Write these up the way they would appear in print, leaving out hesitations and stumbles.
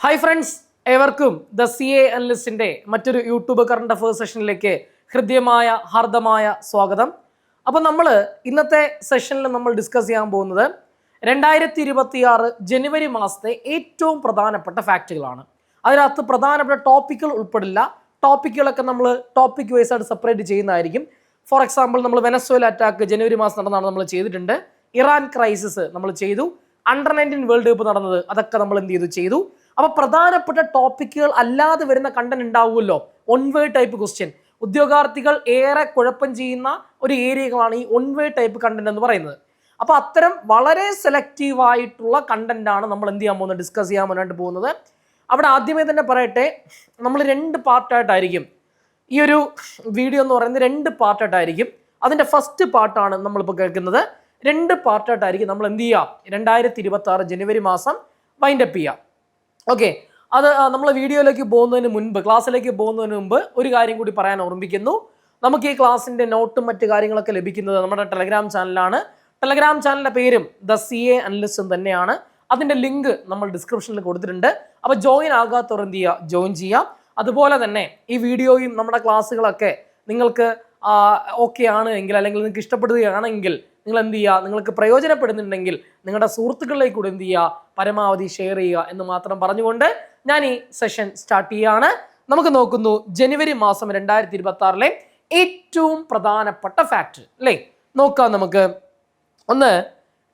Hi friends, ഏവർക്കും the C A അനലിസ്റ്റിന്റെ മറ്റൊരു YouTube current affairs സെഷനിലേക്ക് ഹൃദ്യമായ ഹാർദമായ സ്വാഗതം. അപ്പോൾ നമ്മൾ ഇന്നത്തെ സെഷനിൽ നമ്മൾ ഡിസ്കസ് ചെയ്യാൻ പോകുന്നത് 2026 ജനുവരി മാസത്തെ ഏറ്റവും പ്രധാനപ്പെട്ട ഫാക്റ്റുകളാണ്. അതിനകത്ത് പ്രധാനപ്പെട്ട ടോപ്പിക്കുകൾ ഉൾപ്പെടില്ല. ടോപ്പിക്കുകളൊക്കെ നമ്മൾ ടോപ്പിക് വൈസ് ആയിട്ട് സെപ്പറേറ്റ് ചെയ്യുന്നതായിരിക്കും. ഫോർ എക്സാമ്പിൾ, നമ്മൾ വെനസ്വേല അറ്റാക്ക് ജനുവരി മാസം നടന്നതാണ് നമ്മൾ ചെയ്തിട്ടുണ്ട്. ഇറാൻ ക്രൈസിസ് നമ്മൾ ചെയ്തു. അണ്ടർ-19 വേൾഡ് കപ്പ് നടന്നത് അതൊക്കെ നമ്മൾ ചെയ്തു. അപ്പോൾ പ്രധാനപ്പെട്ട ടോപ്പിക്കുകൾ അല്ലാതെ വരുന്ന കണ്ടന്റ് ഉണ്ടാവുമല്ലോ. ഒൺ വേ ടൈപ്പ് ക്വസ്റ്റ്യൻ, ഉദ്യോഗാർത്ഥികൾ ഏറെ കുഴപ്പം ചെയ്യുന്ന ഒരു ഏരിയകളാണ് ഈ ഒൺ വേ ടൈപ്പ് കണ്ടന്റ് എന്ന് പറയുന്നത്. അപ്പോൾ അത്തരം വളരെ സെലക്റ്റീവ് ആയിട്ടുള്ള കണ്ടന്റ് ആണ് നമ്മൾ ഡിസ്കസ് ചെയ്യാൻ മുന്നോട്ട് പോകുന്നത്. അവിടെ ആദ്യമേ തന്നെ പറയട്ടെ, നമ്മൾ 2 പാർട്ടായിട്ടായിരിക്കും ഈ ഒരു വീഡിയോ എന്ന് പറയുന്നത്. 2 പാർട്ടായിട്ടായിരിക്കും. അതിൻ്റെ ഫസ്റ്റ് പാർട്ടാണ് നമ്മളിപ്പോൾ കേൾക്കുന്നത്. 2 പാർട്ടായിട്ടായിരിക്കും നമ്മൾ 2026 ജനുവരി മാസം വൈൻഡപ്പ് ചെയ്യുക. ഓക്കെ, അത് നമ്മൾ വീഡിയോയിലേക്ക് പോകുന്നതിന് മുൻപ്, ക്ലാസ്സിലേക്ക് പോകുന്നതിന് മുമ്പ് ഒരു കാര്യം കൂടി പറയാൻ ഓർമ്മിപ്പിക്കുന്നു. നമുക്ക് ഈ ക്ലാസ്സിൻ്റെ നോട്ടും മറ്റു കാര്യങ്ങളൊക്കെ ലഭിക്കുന്നത് നമ്മുടെ ടെലഗ്രാം ചാനലാണ്. ടെലഗ്രാം ചാനലിൻ്റെ പേരും ദ സി എ അനലിസ്റ്റ് തന്നെയാണ്. അതിൻ്റെ ലിങ്ക് നമ്മൾ ഡിസ്ക്രിപ്ഷനിൽ കൊടുത്തിട്ടുണ്ട്. അപ്പോൾ ജോയിൻ ആകാത്തവർ ജോയിൻ ചെയ്യാം. അതുപോലെ തന്നെ ഈ വീഡിയോയും നമ്മുടെ ക്ലാസ്സുകളൊക്കെ നിങ്ങൾക്ക് ഓക്കെ ആണ് എങ്കിൽ, അല്ലെങ്കിൽ നിങ്ങൾക്ക് ഇഷ്ടപ്പെടുകയാണെങ്കിൽ നിങ്ങൾ നിങ്ങൾക്ക് പ്രയോജനപ്പെടുന്നുണ്ടെങ്കിൽ നിങ്ങളുടെ സുഹൃത്തുക്കളിലേക്ക് കൂടെ പരമാവധി ഷെയർ ചെയ്യുക എന്ന് മാത്രം പറഞ്ഞുകൊണ്ട് ഞാൻ ഈ സെഷൻ സ്റ്റാർട്ട് ചെയ്യുകയാണ്. നമുക്ക് നോക്കുന്നു ജനുവരി മാസം 2026 ഏറ്റവും പ്രധാനപ്പെട്ട ഫാക്ട് അല്ലേ. നോക്കാം നമുക്ക്. ഒന്ന്,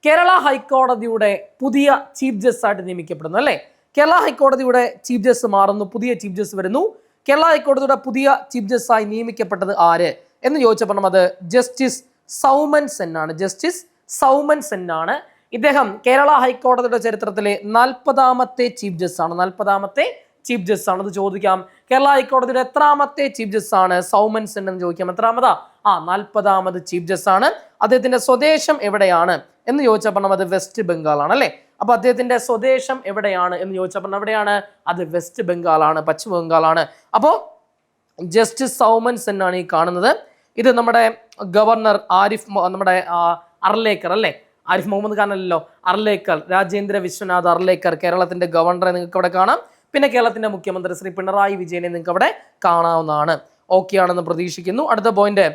കേരള ഹൈക്കോടതിയുടെ പുതിയ ചീഫ് ജസ്റ്റിസ് ആയിട്ട് നിയമിക്കപ്പെടുന്നു അല്ലേ. കേരള ഹൈക്കോടതിയുടെ ചീഫ് ജസ്റ്റിസ് മാറുന്നു, പുതിയ ചീഫ് ജസ്റ്റിസ് വരുന്നു. കേരള ഹൈക്കോടതിയുടെ പുതിയ ചീഫ് ജസ്റ്റിസ് ആയി നിയമിക്കപ്പെട്ടത് ആര് എന്ന് ചോദിച്ചപ്പോൾ അത് ജസ്റ്റിസ് സൗമൻ സെൻ ആണ്. ജസ്റ്റിസ് സൗമൻ സെൻ ആണ്. ഇദ്ദേഹം കേരള ഹൈക്കോടതിയുടെ ചരിത്രത്തിലെ 40ാമത്തെ ചീഫ് ജസ്റ്റിസ് ആണ്. 40ാമത്തെ ചീഫ് ജസ്റ്റിസ് ആണ്. ഇത് ചോദിക്കാം, കേരള ഹൈക്കോടതിയുടെ എത്രാമത്തെ ചീഫ് ജസ്റ്റിസ് ആണ് സൗമൻ സെൻ എന്ന് ചോദിക്കാം. എത്രാമതാ? 40ാമത് ചീഫ് ജസ്റ്റിസ് ആണ്. അദ്ദേഹത്തിന്റെ സ്വദേശം എവിടെയാണ് എന്ന് ചോദിച്ചപ്പോൾ അത് വെസ്റ്റ് ബംഗാൾ ആണ് അല്ലേ. അപ്പൊ അദ്ദേഹത്തിന്റെ സ്വദേശം എവിടെയാണ് എന്ന് ചോദിച്ചപ്പോൾ എവിടെയാണ്? അത് വെസ്റ്റ് ബംഗാൾ ആണ്, പശ്ചിമ ബംഗാൾ ആണ്. അപ്പോൾ ജസ്റ്റിസ് സൗമൻ സെൻ ആണ് ഈ കാണുന്നത്. ഇത് നമ്മുടെ ഗവർണർ നമ്മുടെ അർലേക്കർ അല്ലേ, ആരിഫ് മുഹമ്മദ് ഖാൻ അല്ലല്ലോ, അർലേക്കർ, രാജേന്ദ്ര വിശ്വനാഥ് അർലേക്കർ, കേരളത്തിന്റെ ഗവർണറെ നിങ്ങൾക്ക് അവിടെ കാണാം. പിന്നെ കേരളത്തിന്റെ മുഖ്യമന്ത്രി ശ്രീ പിണറായി വിജയനെ നിങ്ങൾക്ക് അവിടെ കാണാവുന്നതാണ്. ഓക്കെ ആണെന്ന് പ്രതീക്ഷിക്കുന്നു. അടുത്ത പോയിന്റ്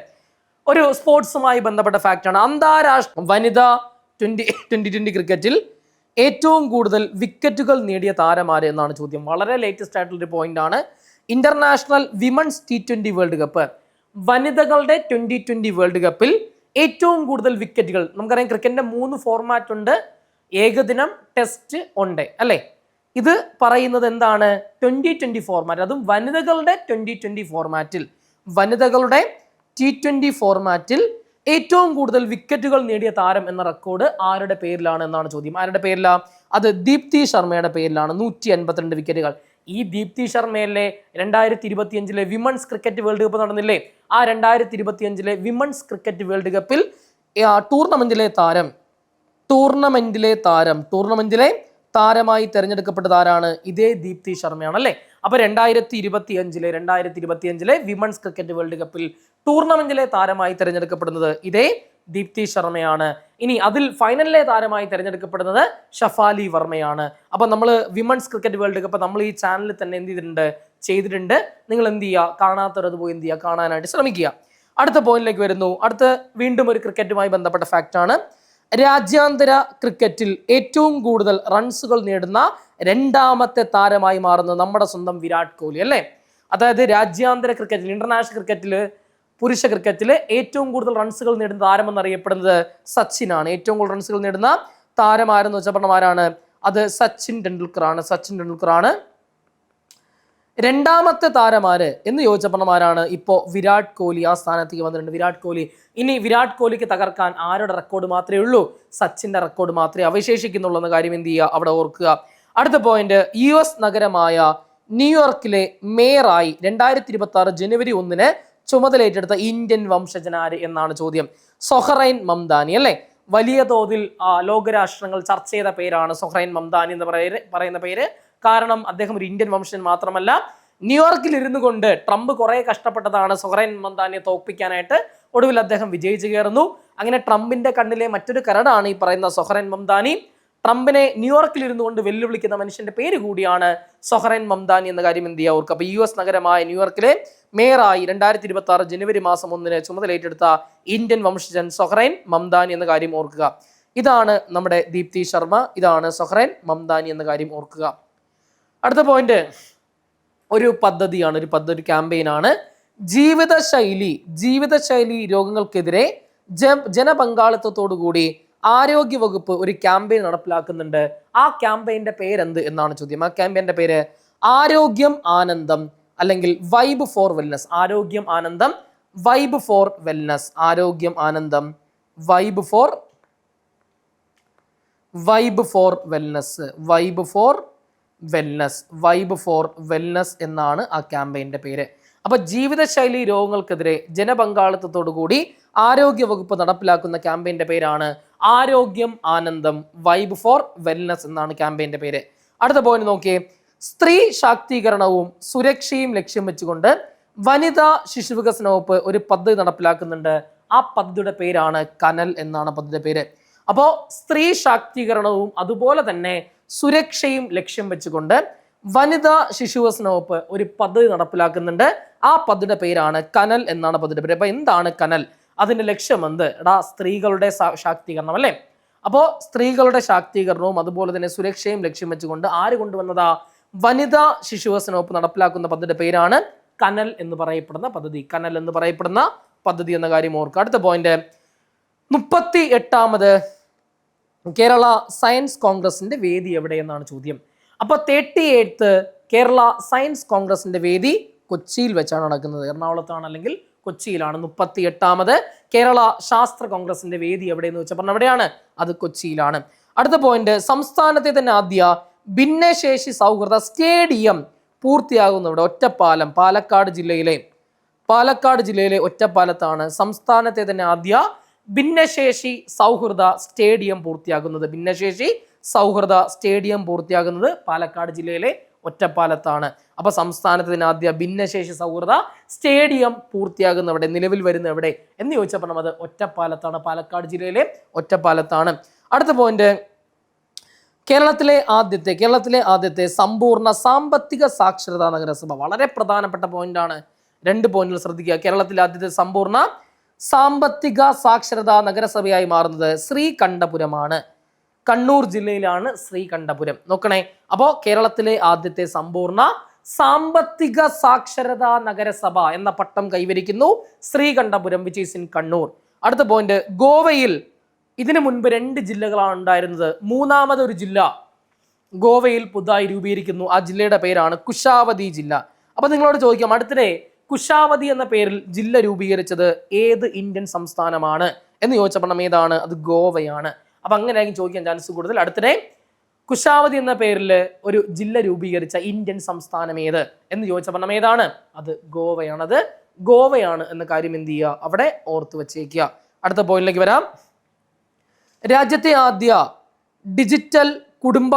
ഒരു സ്പോർട്സുമായി ബന്ധപ്പെട്ട ഫാക്ട് ആണ്. അന്താരാഷ്ട്ര വനിതാ 2020 ക്രിക്കറ്റിൽ ഏറ്റവും കൂടുതൽ വിക്കറ്റുകൾ നേടിയ താരമാര് എന്നാണ് ചോദ്യം. വളരെ ലേറ്റസ്റ്റ് ആയിട്ടുള്ളൊരു പോയിന്റ് ആണ്. International women's T20 world cup, വനിതകളുടെ 2020 വേൾഡ് കപ്പിൽ ഏറ്റവും കൂടുതൽ വിക്കറ്റുകൾ. നമുക്കറിയാം ക്രിക്കറ്റിന്റെ 3 ഫോർമാറ്റ് ഉണ്ട്: ഏകദിനം, ടെസ്റ്റ്, വൺഡേ അല്ലേ. ഇത് പറയുന്നത് എന്താണ്? 2020 ഫോർമാറ്റ്, അതും വനിതകളുടെ 2020 ഫോർമാറ്റിൽ, വനിതകളുടെ T20 ഫോർമാറ്റിൽ ഏറ്റവും കൂടുതൽ വിക്കറ്റുകൾ നേടിയ താരം എന്ന റെക്കോർഡ് ആരുടെ പേരിലാണ് എന്നാണ് ചോദ്യം. ആരുടെ പേരിലാ? അത് ദീപ്തി ശർമ്മയുടെ പേരിലാണ്. 152 വിക്കറ്റുകൾ. ഈ ദീപ്തി ശർമ്മയിലെ 2025 വിമൻസ് ക്രിക്കറ്റ് വേൾഡ് കപ്പ് നടന്നില്ലേ? ആ 2025 വിമൻസ് ക്രിക്കറ്റ് വേൾഡ് കപ്പിൽ ടൂർണമെന്റിലെ താരമായി തെരഞ്ഞെടുക്കപ്പെട്ടത് ആരാണ്? ഇതേ ദീപ്തി ശർമ്മയാണ് അല്ലേ. അപ്പൊ 2025 വിമൻസ് ക്രിക്കറ്റ് വേൾഡ് കപ്പിൽ ടൂർണമെന്റിലെ താരമായി തെരഞ്ഞെടുക്കപ്പെടുന്നത് ഇതേ ദീപ്തി ശർമ്മയാണ്. ഇനി അതിൽ ഫൈനലിലെ താരമായി തെരഞ്ഞെടുക്കപ്പെടുന്നത് ഷഫാലി വർമ്മയാണ്. അപ്പൊ നമ്മൾ വിമൻസ് ക്രിക്കറ്റ് വേൾഡ് കപ്പ് നമ്മൾ ഈ ചാനലിൽ തന്നെ ചെയ്തിട്ടുണ്ട്. നിങ്ങൾ കാണാത്തവരത് പോയി കാണാനായിട്ട് ശ്രമിക്കുക. അടുത്ത പോയിന്റിലേക്ക് വരുന്നു. അടുത്ത വീണ്ടും ഒരു ക്രിക്കറ്റുമായി ബന്ധപ്പെട്ട ഫാക്ട് ആണ്. രാജ്യാന്തര ക്രിക്കറ്റിൽ ഏറ്റവും കൂടുതൽ റൺസുകൾ നേടുന്ന 2ാമത്തെ താരമായി മാറുന്നത് നമ്മുടെ സ്വന്തം വിരാട് കോഹ്ലി അല്ലേ. അതായത് രാജ്യാന്തര ക്രിക്കറ്റിൽ, ഇന്റർനാഷണൽ ക്രിക്കറ്റിൽ, പുരുഷ ക്രിക്കറ്റിൽ ഏറ്റവും കൂടുതൽ റൺസുകൾ നേടുന്ന താരം എന്നറിയപ്പെടുന്നത് സച്ചിനാണ്. ഏറ്റവും കൂടുതൽ റൺസുകൾ നേടുന്ന താരം ആരെന്ന് വെച്ചപ്പോൾ ആരാണ്? അത് സച്ചിൻ ടെണ്ടുൽക്കർ ആണ്. 2ാമത്തെ താരമാര് എന്ന് ചോദിച്ചപ്പോൾ ആരാണ്? ഇപ്പോൾ വിരാട് കോഹ്ലി ആ സ്ഥാനത്തേക്ക് വന്നിട്ടുണ്ട്. വിരാട് കോഹ്ലി. ഇനി വിരാട് കോഹ്ലിക്ക് തകർക്കാൻ ആരുടെ റെക്കോർഡ് മാത്രമേ ഉള്ളൂ? സച്ചിന്റെ റെക്കോർഡ് മാത്രമേ അവശേഷിക്കുന്നുള്ളൂ എന്ന കാര്യം അവിടെ ഓർക്കുക. അടുത്ത പോയിന്റ്, US നഗരമായ ന്യൂയോർക്കിലെ മേയറായി 2026 ജനുവരി 1 ചുമതലയേറ്റെടുത്ത ഇന്ത്യൻ വംശജനാര് എന്നാണ് ചോദ്യം. സൊഹറൈൻ മംദാനി അല്ലേ. വലിയ തോതിൽ ലോകരാഷ്ട്രങ്ങൾ ചർച്ച ചെയ്ത പേരാണ് സൊഹറൈൻ മംദാനി എന്ന് പറയുന്ന പേര്. കാരണം അദ്ദേഹം ഒരു ഇന്ത്യൻ വംശജൻ മാത്രമല്ല, ന്യൂയോർക്കിൽ ഇരുന്നു കൊണ്ട് ട്രംപ് കുറെ കഷ്ടപ്പെട്ടതാണ് സൊഹറൈൻ മംദാനിയെ തോൽപ്പിക്കാനായിട്ട്. ഒടുവിൽ അദ്ദേഹം വിജയിച്ചു കയറുന്നു. അങ്ങനെ ട്രംപിന്റെ കണ്ണിലെ മറ്റൊരു കരടാണ് ഈ പറയുന്ന സൊഹറൈൻ മംദാനി. ട്രംപിനെ ന്യൂയോർക്കിൽ ഇരുന്നു കൊണ്ട് വെല്ലുവിളിക്കുന്ന മനുഷ്യന്റെ പേര് കൂടിയാണ് സൊഹ്റൈൻ മംദാനി എന്ന കാര്യം എന്ത് ചെയ്യുക ഓർക്കുക. അപ്പൊ US നഗരമായ ന്യൂയോർക്കിലെ മേയറായി 2026 ജനുവരി മാസം 1 ചുമതലയേറ്റെടുത്ത ഇന്ത്യൻ വംശജൻ സൊഹ്റൈൻ മംദാനി എന്ന കാര്യം ഓർക്കുക. ഇതാണ് നമ്മുടെ ദീപ്തി ശർമ്മ, ഇതാണ് സൊഹ്റൈൻ മംദാനി എന്ന കാര്യം ഓർക്കുക. അടുത്ത പോയിന്റ് ഒരു പദ്ധതിയാണ്, ഒരു ക്യാമ്പയിനാണ്. ജീവിതശൈലി രോഗങ്ങൾക്കെതിരെ ജനപങ്കാളിത്തത്തോടുകൂടി ആരോഗ്യ വകുപ്പ് ഒരു ക്യാമ്പയിൻ നടപ്പിലാക്കുന്നുണ്ട്. ആ ക്യാമ്പയിന്റെ പേരെന്ത് എന്നാണ് ചോദ്യം. ആ ക്യാമ്പയിന്റെ പേര് ആരോഗ്യം ആനന്ദം അല്ലെങ്കിൽ വൈബ് ഫോർ വെൽനസ്. ആരോഗ്യം ആനന്ദം വൈബ് ഫോർ വെൽനസ്. ആരോഗ്യം ആനന്ദം vibe four wellness. Vibe four wellness എന്നാണ് ആ ക്യാമ്പയിന്റെ പേര്. അപ്പൊ ജീവിതശൈലി രോഗങ്ങൾക്കെതിരെ ജനപങ്കാളിത്തത്തോടു കൂടി ആരോഗ്യ വകുപ്പ് നടപ്പിലാക്കുന്ന ക്യാമ്പയിന്റെ പേരാണ് ആരോഗ്യം ആനന്ദം വൈബ് ഫോർ വെൽനസ് എന്നാണ് ക്യാമ്പയിന്റെ പേര്. അടുത്ത പോയിന്റ് നോക്കിയേ. സ്ത്രീ ശാക്തീകരണവും സുരക്ഷയും ലക്ഷ്യം വെച്ചുകൊണ്ട് വനിതാ ശിശുവികസന വകുപ്പ് ഒരു പദ്ധതി നടപ്പിലാക്കുന്നുണ്ട്. ആ പദ്ധതിയുടെ പേരാണ് കനൽ എന്നാണ് പദ്ധതിയുടെ പേര്. അപ്പോൾ സ്ത്രീ ശാക്തീകരണവും അതുപോലെ തന്നെ സുരക്ഷയും ലക്ഷ്യം വെച്ചുകൊണ്ട് വനിതാ ശിശുവികസന വകുപ്പ് ഒരു പദ്ധതി നടപ്പിലാക്കുന്നുണ്ട്. ആ പദ്ധതിയുടെ പേരാണ് കനൽ എന്നാണ് പദ്ധതിയുടെ പേര്. അപ്പൊ എന്താണ് കനൽ? അതിന്റെ ലക്ഷ്യം എന്ത്? സ്ത്രീകളുടെ ശാക്തീകരണം അല്ലേ? അപ്പോൾ സ്ത്രീകളുടെ ശാക്തീകരണവും അതുപോലെ തന്നെ സുരക്ഷയും ലക്ഷ്യം വെച്ചുകൊണ്ട് ആര് കൊണ്ടുവന്നതാ? വനിതാ ശിശുവികസന വകുപ്പ് നടപ്പിലാക്കുന്ന പദ്ധതിയുടെ പേരാണ് കനൽ എന്ന് പറയപ്പെടുന്ന പദ്ധതി. കനൽ എന്ന് പറയപ്പെടുന്ന പദ്ധതി എന്ന കാര്യം ഓർക്കുക. അടുത്ത പോയിന്റ് 38ാമത് കേരള സയൻസ് കോൺഗ്രസിന്റെ വേദി എവിടെയെന്നാണ് ചോദ്യം. അപ്പൊ 38th കേരള സയൻസ് കോൺഗ്രസിന്റെ വേദി കൊച്ചിയിൽ വെച്ചാണ് നടക്കുന്നത്. എറണാകുളത്താണ് അല്ലെങ്കിൽ കൊച്ചിയിലാണ്. 38ാമത് കേരള ശാസ്ത്ര കോൺഗ്രസിന്റെ വേദി എവിടെയെന്ന് വെച്ചാൽ എവിടെയാണ്? അത് കൊച്ചിയിലാണ്. അടുത്ത പോയിന്റ് സംസ്ഥാനത്തെ തന്നെ ആദ്യ ഭിന്നശേഷി സൗഹൃദ സ്റ്റേഡിയം പൂർത്തിയാകുന്നു ഇവിടെ ഒറ്റപ്പാലം. പാലക്കാട് ജില്ലയിലെ ഒറ്റപ്പാലത്താണ് സംസ്ഥാനത്തെ തന്നെ ആദ്യ ഭിന്നശേഷി സൗഹൃദ സ്റ്റേഡിയം പൂർത്തിയാകുന്നത്. ഭിന്നശേഷി സൗഹൃദ സ്റ്റേഡിയം പൂർത്തിയാകുന്നത് പാലക്കാട് ജില്ലയിലെ ഒറ്റപ്പാലത്താണ്. അപ്പൊ സംസ്ഥാനത്ത് തന്നെ ആദ്യ ഭിന്നശേഷി സൗഹൃദ സ്റ്റേഡിയം പൂർത്തിയാകുന്ന എവിടെ, നിലവിൽ വരുന്ന എവിടെ എന്ന് ചോദിച്ചപ്പോൾ അത് ഒറ്റപ്പാലത്താണ്. പാലക്കാട് ജില്ലയിലെ ഒറ്റപ്പാലത്താണ്. അടുത്ത പോയിന്റ് കേരളത്തിലെ ആദ്യത്തെ സമ്പൂർണ്ണ സാമ്പത്തിക സാക്ഷരതാ നഗരസഭ. വളരെ പ്രധാനപ്പെട്ട പോയിന്റ് ആണ്. 2 പോയിന്റുകൾ ശ്രദ്ധിക്കുക. കേരളത്തിലെ ആദ്യത്തെ സമ്പൂർണ്ണ സാമ്പത്തിക സാക്ഷരതാ നഗരസഭയായി മാറുന്നത് ശ്രീകണ്ഠപുരമാണ്. കണ്ണൂർ ജില്ലയിലാണ് ശ്രീകണ്ഠപുരം. നോക്കണേ, അപ്പോ കേരളത്തിലെ ആദ്യത്തെ സമ്പൂർണ്ണ സാമ്പത്തിക സാക്ഷരതാ നഗരസഭ എന്ന പട്ടം കൈവരിക്കുന്നു Sreekandapuram, which is in Kannur. അടുത്ത പോയിന്റ് ഗോവയിൽ ഇതിനു മുൻപ് 2 ജില്ലകളാണ് ഉണ്ടായിരുന്നത്. 3ാമതൊരു ജില്ല ഗോവയിൽ പുതുതായി രൂപീകരിക്കുന്നു. ആ ജില്ലയുടെ പേരാണ് കുശാവതി ജില്ല. അപ്പൊ നിങ്ങളോട് ചോദിക്കാം, അടുത്തിടെ കുശാവതി എന്ന പേരിൽ ജില്ല രൂപീകരിച്ചത് ഏത് ഇന്ത്യൻ സംസ്ഥാനമാണ് എന്ന് ചോദിച്ചപ്പോൾ ഏതാണ്? അത് ഗോവയാണ്. അപ്പൊ അങ്ങനെയായിരിക്കും ചോദിക്കാൻ ചാൻസ് കൂടുതൽ. അടുത്തിടെ കുശാവതി എന്ന പേരിൽ ഒരു ജില്ല രൂപീകരിച്ച ഇന്ത്യൻ സംസ്ഥാനം ഏത് എന്ന് ചോദിച്ചപ്പോൾ ഏതാണ്? അത് ഗോവയാണ്. അത് ഗോവയാണ് എന്ന കാര്യം എന്ത് ചെയ്യുക, അവിടെ ഓർത്ത് വെച്ചേക്കുക. അടുത്ത പോയിന്റിലേക്ക് വരാം. രാജ്യത്തെ ആദ്യ ഡിജിറ്റൽ കുടുംബ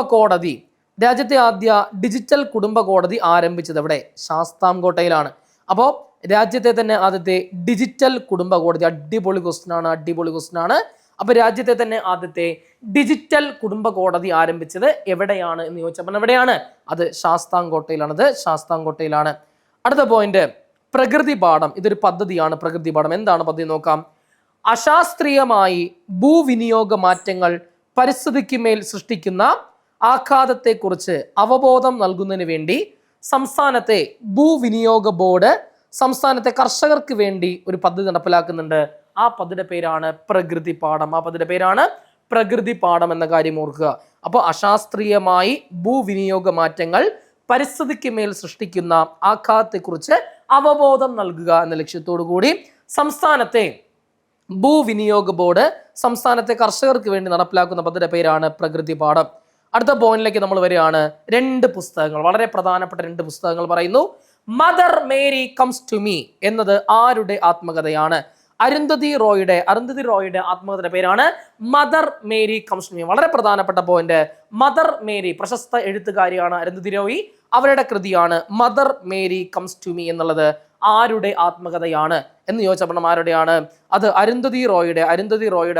കോടതി ആരംഭിച്ചത് എവിടെ? ശാസ്താംകോട്ടയിലാണ്. അപ്പോൾ രാജ്യത്തെ തന്നെ ആദ്യത്തെ ഡിജിറ്റൽ കുടുംബ കോടതി, അടിപൊളി ക്വസ്റ്റ്യൻ ആണ്. അപ്പൊ രാജ്യത്തെ തന്നെ ആദ്യത്തെ ഡിജിറ്റൽ കുടുംബ കോടതി ആരംഭിച്ചത് എവിടെയാണ് എന്ന് ചോദിച്ചപ്പോൾ എവിടെയാണ്? അത് ശാസ്താംകോട്ടയിലാണ്. അടുത്ത പോയിന്റ് പ്രകൃതി പാഠം. ഇതൊരു പദ്ധതിയാണ്. പ്രകൃതി പാഠം എന്താണ് പദ്ധതി നോക്കാം. അശാസ്ത്രീയമായി ഭൂവിനിയോഗ മാറ്റങ്ങൾ പരിസ്ഥിതിക്ക് മേൽ സൃഷ്ടിക്കുന്ന ആഘാതത്തെക്കുറിച്ച് അവബോധം നൽകുന്നതിന് വേണ്ടി സംസ്ഥാനത്തെ ഭൂവിനിയോഗ ബോർഡ് സംസ്ഥാനത്തെ കർഷകർക്ക് വേണ്ടി ഒരു പദ്ധതി നടപ്പിലാക്കുന്നുണ്ട്. ആ പദ്ധതിയുടെ പേരാണ് പ്രകൃതി പാഠം എന്ന കാര്യം ഓർക്കുക. അപ്പോൾ അശാസ്ത്രീയമായി ഭൂവിനിയോഗ മാറ്റങ്ങൾ പരിസ്ഥിതിക്ക് മേൽ സൃഷ്ടിക്കുന്ന ആഘാതത്തെക്കുറിച്ച് അവബോധം നൽകുക എന്ന ലക്ഷ്യത്തോടു കൂടി സംസ്ഥാനത്തെ ഭൂവിനിയോഗ ബോർഡ് സംസ്ഥാനത്തെ കർഷകർക്ക് വേണ്ടി നടപ്പിലാക്കുന്ന പദ്ധതിയുടെ പേരാണ് പ്രകൃതി പാഠം. അടുത്ത പോയിന്റിലേക്ക് നമ്മൾ വരികയാണ്. 2 പുസ്തകങ്ങൾ, വളരെ പ്രധാനപ്പെട്ട 2 പുസ്തകങ്ങൾ പറയുന്നു. Mother Mary comes to me എന്നത് ആരുടെ ആത്മകഥയാണ്? അരുന്ധതി റോയുടെ ആത്മകഥയുടെ പേരാണ് mother Mary comes to me. വളരെ പ്രധാനപ്പെട്ട പോയിന്റ്. മദർ മേരി, പ്രശസ്ത എഴുത്തുകാരിയാണ് അരുന്ധതി റോയ്. അവരുടെ കൃതിയാണ് mother Mary comes to me എന്നുള്ളത്. ആരുടെ ആത്മകഥയാണ് എന്ന് ചോദിച്ചപ്പോൾ ആരുടെയാണ്? അത് അരുന്ധതി റോയുടെ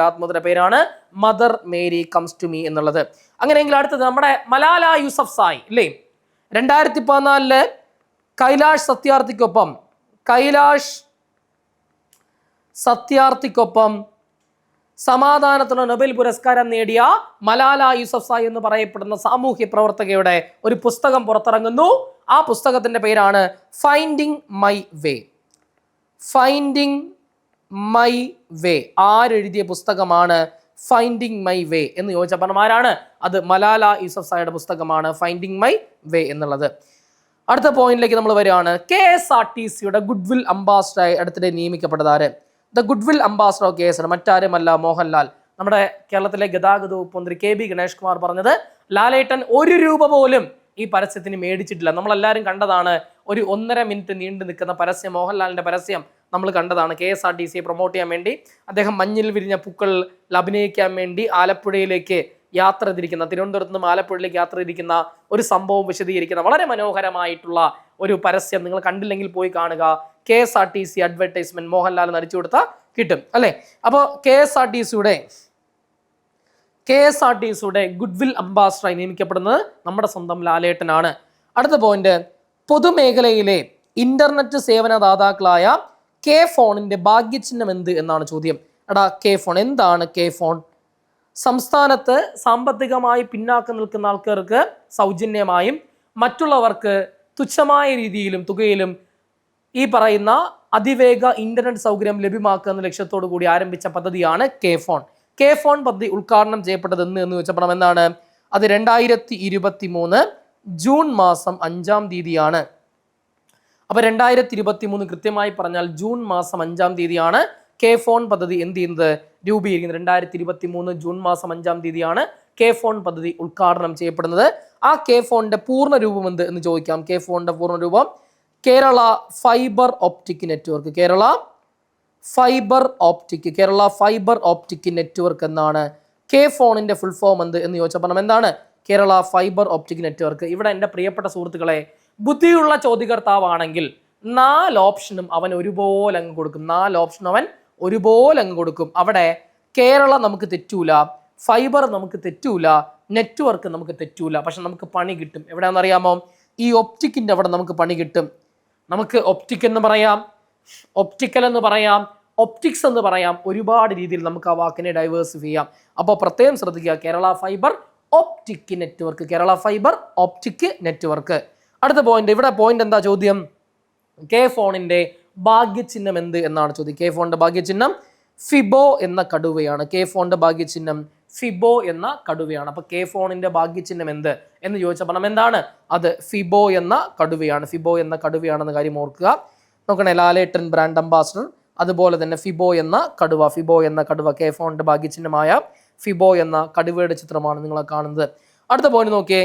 ആത്മകഥയുടെ പേരാണ് mother Mary comes to me എന്നുള്ളത്. അങ്ങനെയെങ്കിൽ അടുത്തത് നമ്മുടെ മലാല യൂസഫ്സായി ഇല്ലേ, 2014 കൈലാഷ് സത്യാർത്ഥിക്കൊപ്പം സമാധാനത്തിനുള്ള നൊബേൽ പുരസ്കാരം നേടിയ മലാല യൂസഫ്സായി എന്ന് പറയപ്പെടുന്ന സാമൂഹ്യ പ്രവർത്തകയുടെ ഒരു പുസ്തകം പുറത്തിറങ്ങുന്നു. ആ പുസ്തകത്തിന്റെ പേരാണ് ഫൈൻഡിങ് മൈ വേ. ആരെഴുതിയ പുസ്തകമാണ് ഫൈൻഡിങ് മൈ വേ എന്ന് ചോദിച്ചപ്പോൾ ആരാണ്? അത് മലാല യൂസഫ്സായിയുടെ പുസ്തകമാണ് ഫൈൻഡിങ് മൈ വേ എന്നുള്ളത്. അടുത്ത പോയിന്റിലേക്ക് നമ്മൾ വരികയാണ്. KSRTCയുടെ ഗുഡ്വിൽ അംബാസഡറായി അടുത്തിടെ നിയമിക്കപ്പെട്ടത് ആര്? The goodwill ambassador of KSR മറ്റാരുമല്ല മോഹൻലാൽ. നമ്മുടെ കേരളത്തിലെ ഗതാഗത വകുപ്പ് മന്ത്രി KB ഗണേഷ് കുമാർ പറഞ്ഞത് ലാലേട്ടൻ 1 രൂപ പോലും ഈ പരസ്യത്തിന് മേടിച്ചിട്ടില്ല. നമ്മളെല്ലാവരും കണ്ടതാണ്, ഒരു 1.5 മിനിറ്റ് നീണ്ടു നിൽക്കുന്ന പരസ്യം, മോഹൻലാലിന്റെ പരസ്യം നമ്മൾ കണ്ടതാണ്. KSRTCയെ പ്രൊമോട്ട് ചെയ്യാൻ വേണ്ടി അദ്ദേഹം മഞ്ഞിൽ വിരിഞ്ഞ പൂക്കളിൽ അഭിനയിക്കാൻ വേണ്ടി ആലപ്പുഴയിലേക്ക് യാത്ര തിരിക്കുന്ന, തിരുവനന്തപുരത്ത് നിന്നും ആലപ്പുഴയിലേക്ക് യാത്ര തിരിക്കുന്ന ഒരു സംഭവം വിശദീകരിക്കുന്ന വളരെ മനോഹരമായിട്ടുള്ള ഒരു പരസ്യം നിങ്ങൾ കണ്ടില്ലെങ്കിൽ പോയി കാണുക. KSRTC അഡ്വർടൈസ്മെന്റ് മോഹൻലാൽ നടിച്ചു കൊടുത്താൽ കിട്ടും അല്ലെ. അപ്പോൾ KSRTCയുടെ ഗുഡ്വിൽ അംബാസഡറായി നിയമിക്കപ്പെടുന്നത് നമ്മുടെ സ്വന്തം ലാലേട്ടനാണ്. അടുത്ത പോയിന്റ്, പൊതുമേഖലയിലെ ഇന്റർനെറ്റ് സേവനദാതാക്കളായ K-ഫോണിന്റെ ഭാഗ്യചിഹ്നം എന്ത് എന്നാണ് ചോദ്യം. K-ഫോൺ എന്താണ്? K-ഫോൺ സംസ്ഥാനത്ത് സാമ്പത്തികമായി പിന്നാക്കം നിൽക്കുന്ന ആൾക്കാർക്ക് സൗജന്യമായും മറ്റുള്ളവർക്ക് തുച്ഛമായ രീതിയിലും തുകയിലും ഈ പറയുന്ന അതിവേഗ ഇന്റർനെറ്റ് സൗകര്യം ലഭ്യമാക്കുക എന്ന ലക്ഷ്യത്തോടു കൂടി ആരംഭിച്ച പദ്ധതിയാണ് K-ഫോൺ. K-ഫോൺ പദ്ധതി ഉദ്ഘാടനം ചെയ്യപ്പെട്ടത് എന്ന് ചോദിച്ചപ്പോൾ എന്താണ്? അത് 2023 ജൂൺ മാസം 5-ാം തീയതിയാണ്. അപ്പൊ 2023 കൃത്യമായി പറഞ്ഞാൽ ജൂൺ മാസം 5-ാം തീയതിയാണ് K-ഫോൺ പദ്ധതി എന്ത് ചെയ്യുന്നത്? രൂപീകരിക്കുന്നത്. 2023 ജൂൺ മാസം 5-ാം തീയതിയാണ് K-ഫോൺ പദ്ധതി ഉദ്ഘാടനം ചെയ്യപ്പെടുന്നത്. ആ K-ഫോണിന്റെ പൂർണ്ണ രൂപം എന്ത് എന്ന് ചോദിക്കാം. K-ഫോണിന്റെ പൂർണ്ണ രൂപം Kerala fibre optic network. Kerala fibre optic network എന്നാണ്. K-ഫോണിന്റെ ഫുൾ ഫോം എന്ത് എന്ന് ചോദിച്ചപ്പോൾ എന്താണ്? Kerala fibre optic network. ഇവിടെ എൻ്റെ പ്രിയപ്പെട്ട സുഹൃത്തുക്കളെ, ബുദ്ധിയുള്ള ചോദ്യകർത്താവാണെങ്കിൽ 4 ഓപ്ഷനും അവൻ ഒരുപോലെ അങ്ങ് കൊടുക്കും. അവിടെ കേരള നമുക്ക് തെറ്റൂല, ഫൈബർ നമുക്ക് തെറ്റൂല, നെറ്റ്വർക്ക് നമുക്ക് തെറ്റൂല. പക്ഷെ നമുക്ക് പണി കിട്ടും. എവിടെയാണെന്നറിയാമോ? ഈ ഒപ്റ്റിക്കിൻ്റെ അവിടെ നമുക്ക് പണി കിട്ടും. നമുക്ക് ഒപ്റ്റിക് എന്ന് പറയാം, ഒപ്റ്റിക്കൽ എന്ന് പറയാം, ഒപ്റ്റിക്സ് എന്ന് പറയാം. ഒരുപാട് രീതിയിൽ നമുക്ക് ആ വാക്കിനെ ഡൈവേഴ്സിഫൈ ചെയ്യാം. അപ്പോൾ പ്രത്യേകം ശ്രദ്ധിക്കുക, കേരള ഫൈബർ ഓപ്റ്റിക് നെറ്റ്വർക്ക്. അടുത്ത പോയിന്റ്, ഇവിടെ പോയിന്റ് എന്താ ചോദ്യം? K-ഫോണിന്റെ ഭാഗ്യചിഹ്നം എന്ത് എന്നാണ് ചോദ്യം. K-ഫോണിന്റെ ഭാഗ്യചിഹ്നം ഫിബോ എന്ന കടുവയാണ്. K-ഫോണിന്റെ ഭാഗ്യചിഹ്നം ഫിബോ എന്ന കടുവയാണ്. അപ്പൊ K-ഫോണിന്റെ ഭാഗ്യചിഹ്നം എന്ത് എന്ന് ചോദിച്ചപ്പോൾ എന്താണ്? അത് ഫിബോ എന്ന കടുവയാണെന്ന കാര്യം ഓർക്കുക. നോക്കണേ, ലാലേട്ടൻ ബ്രാൻഡ് അംബാസഡർ, അതുപോലെ തന്നെ ഫിബോ എന്ന കടുവ. K-ഫോണിന്റെ ഭാഗ്യചിഹ്നമായ ഫിബോ എന്ന കടുവയുടെ ചിത്രമാണ് നിങ്ങൾ കാണുന്നത്. അടുത്ത പോയിന്റ് നോക്കിയേ,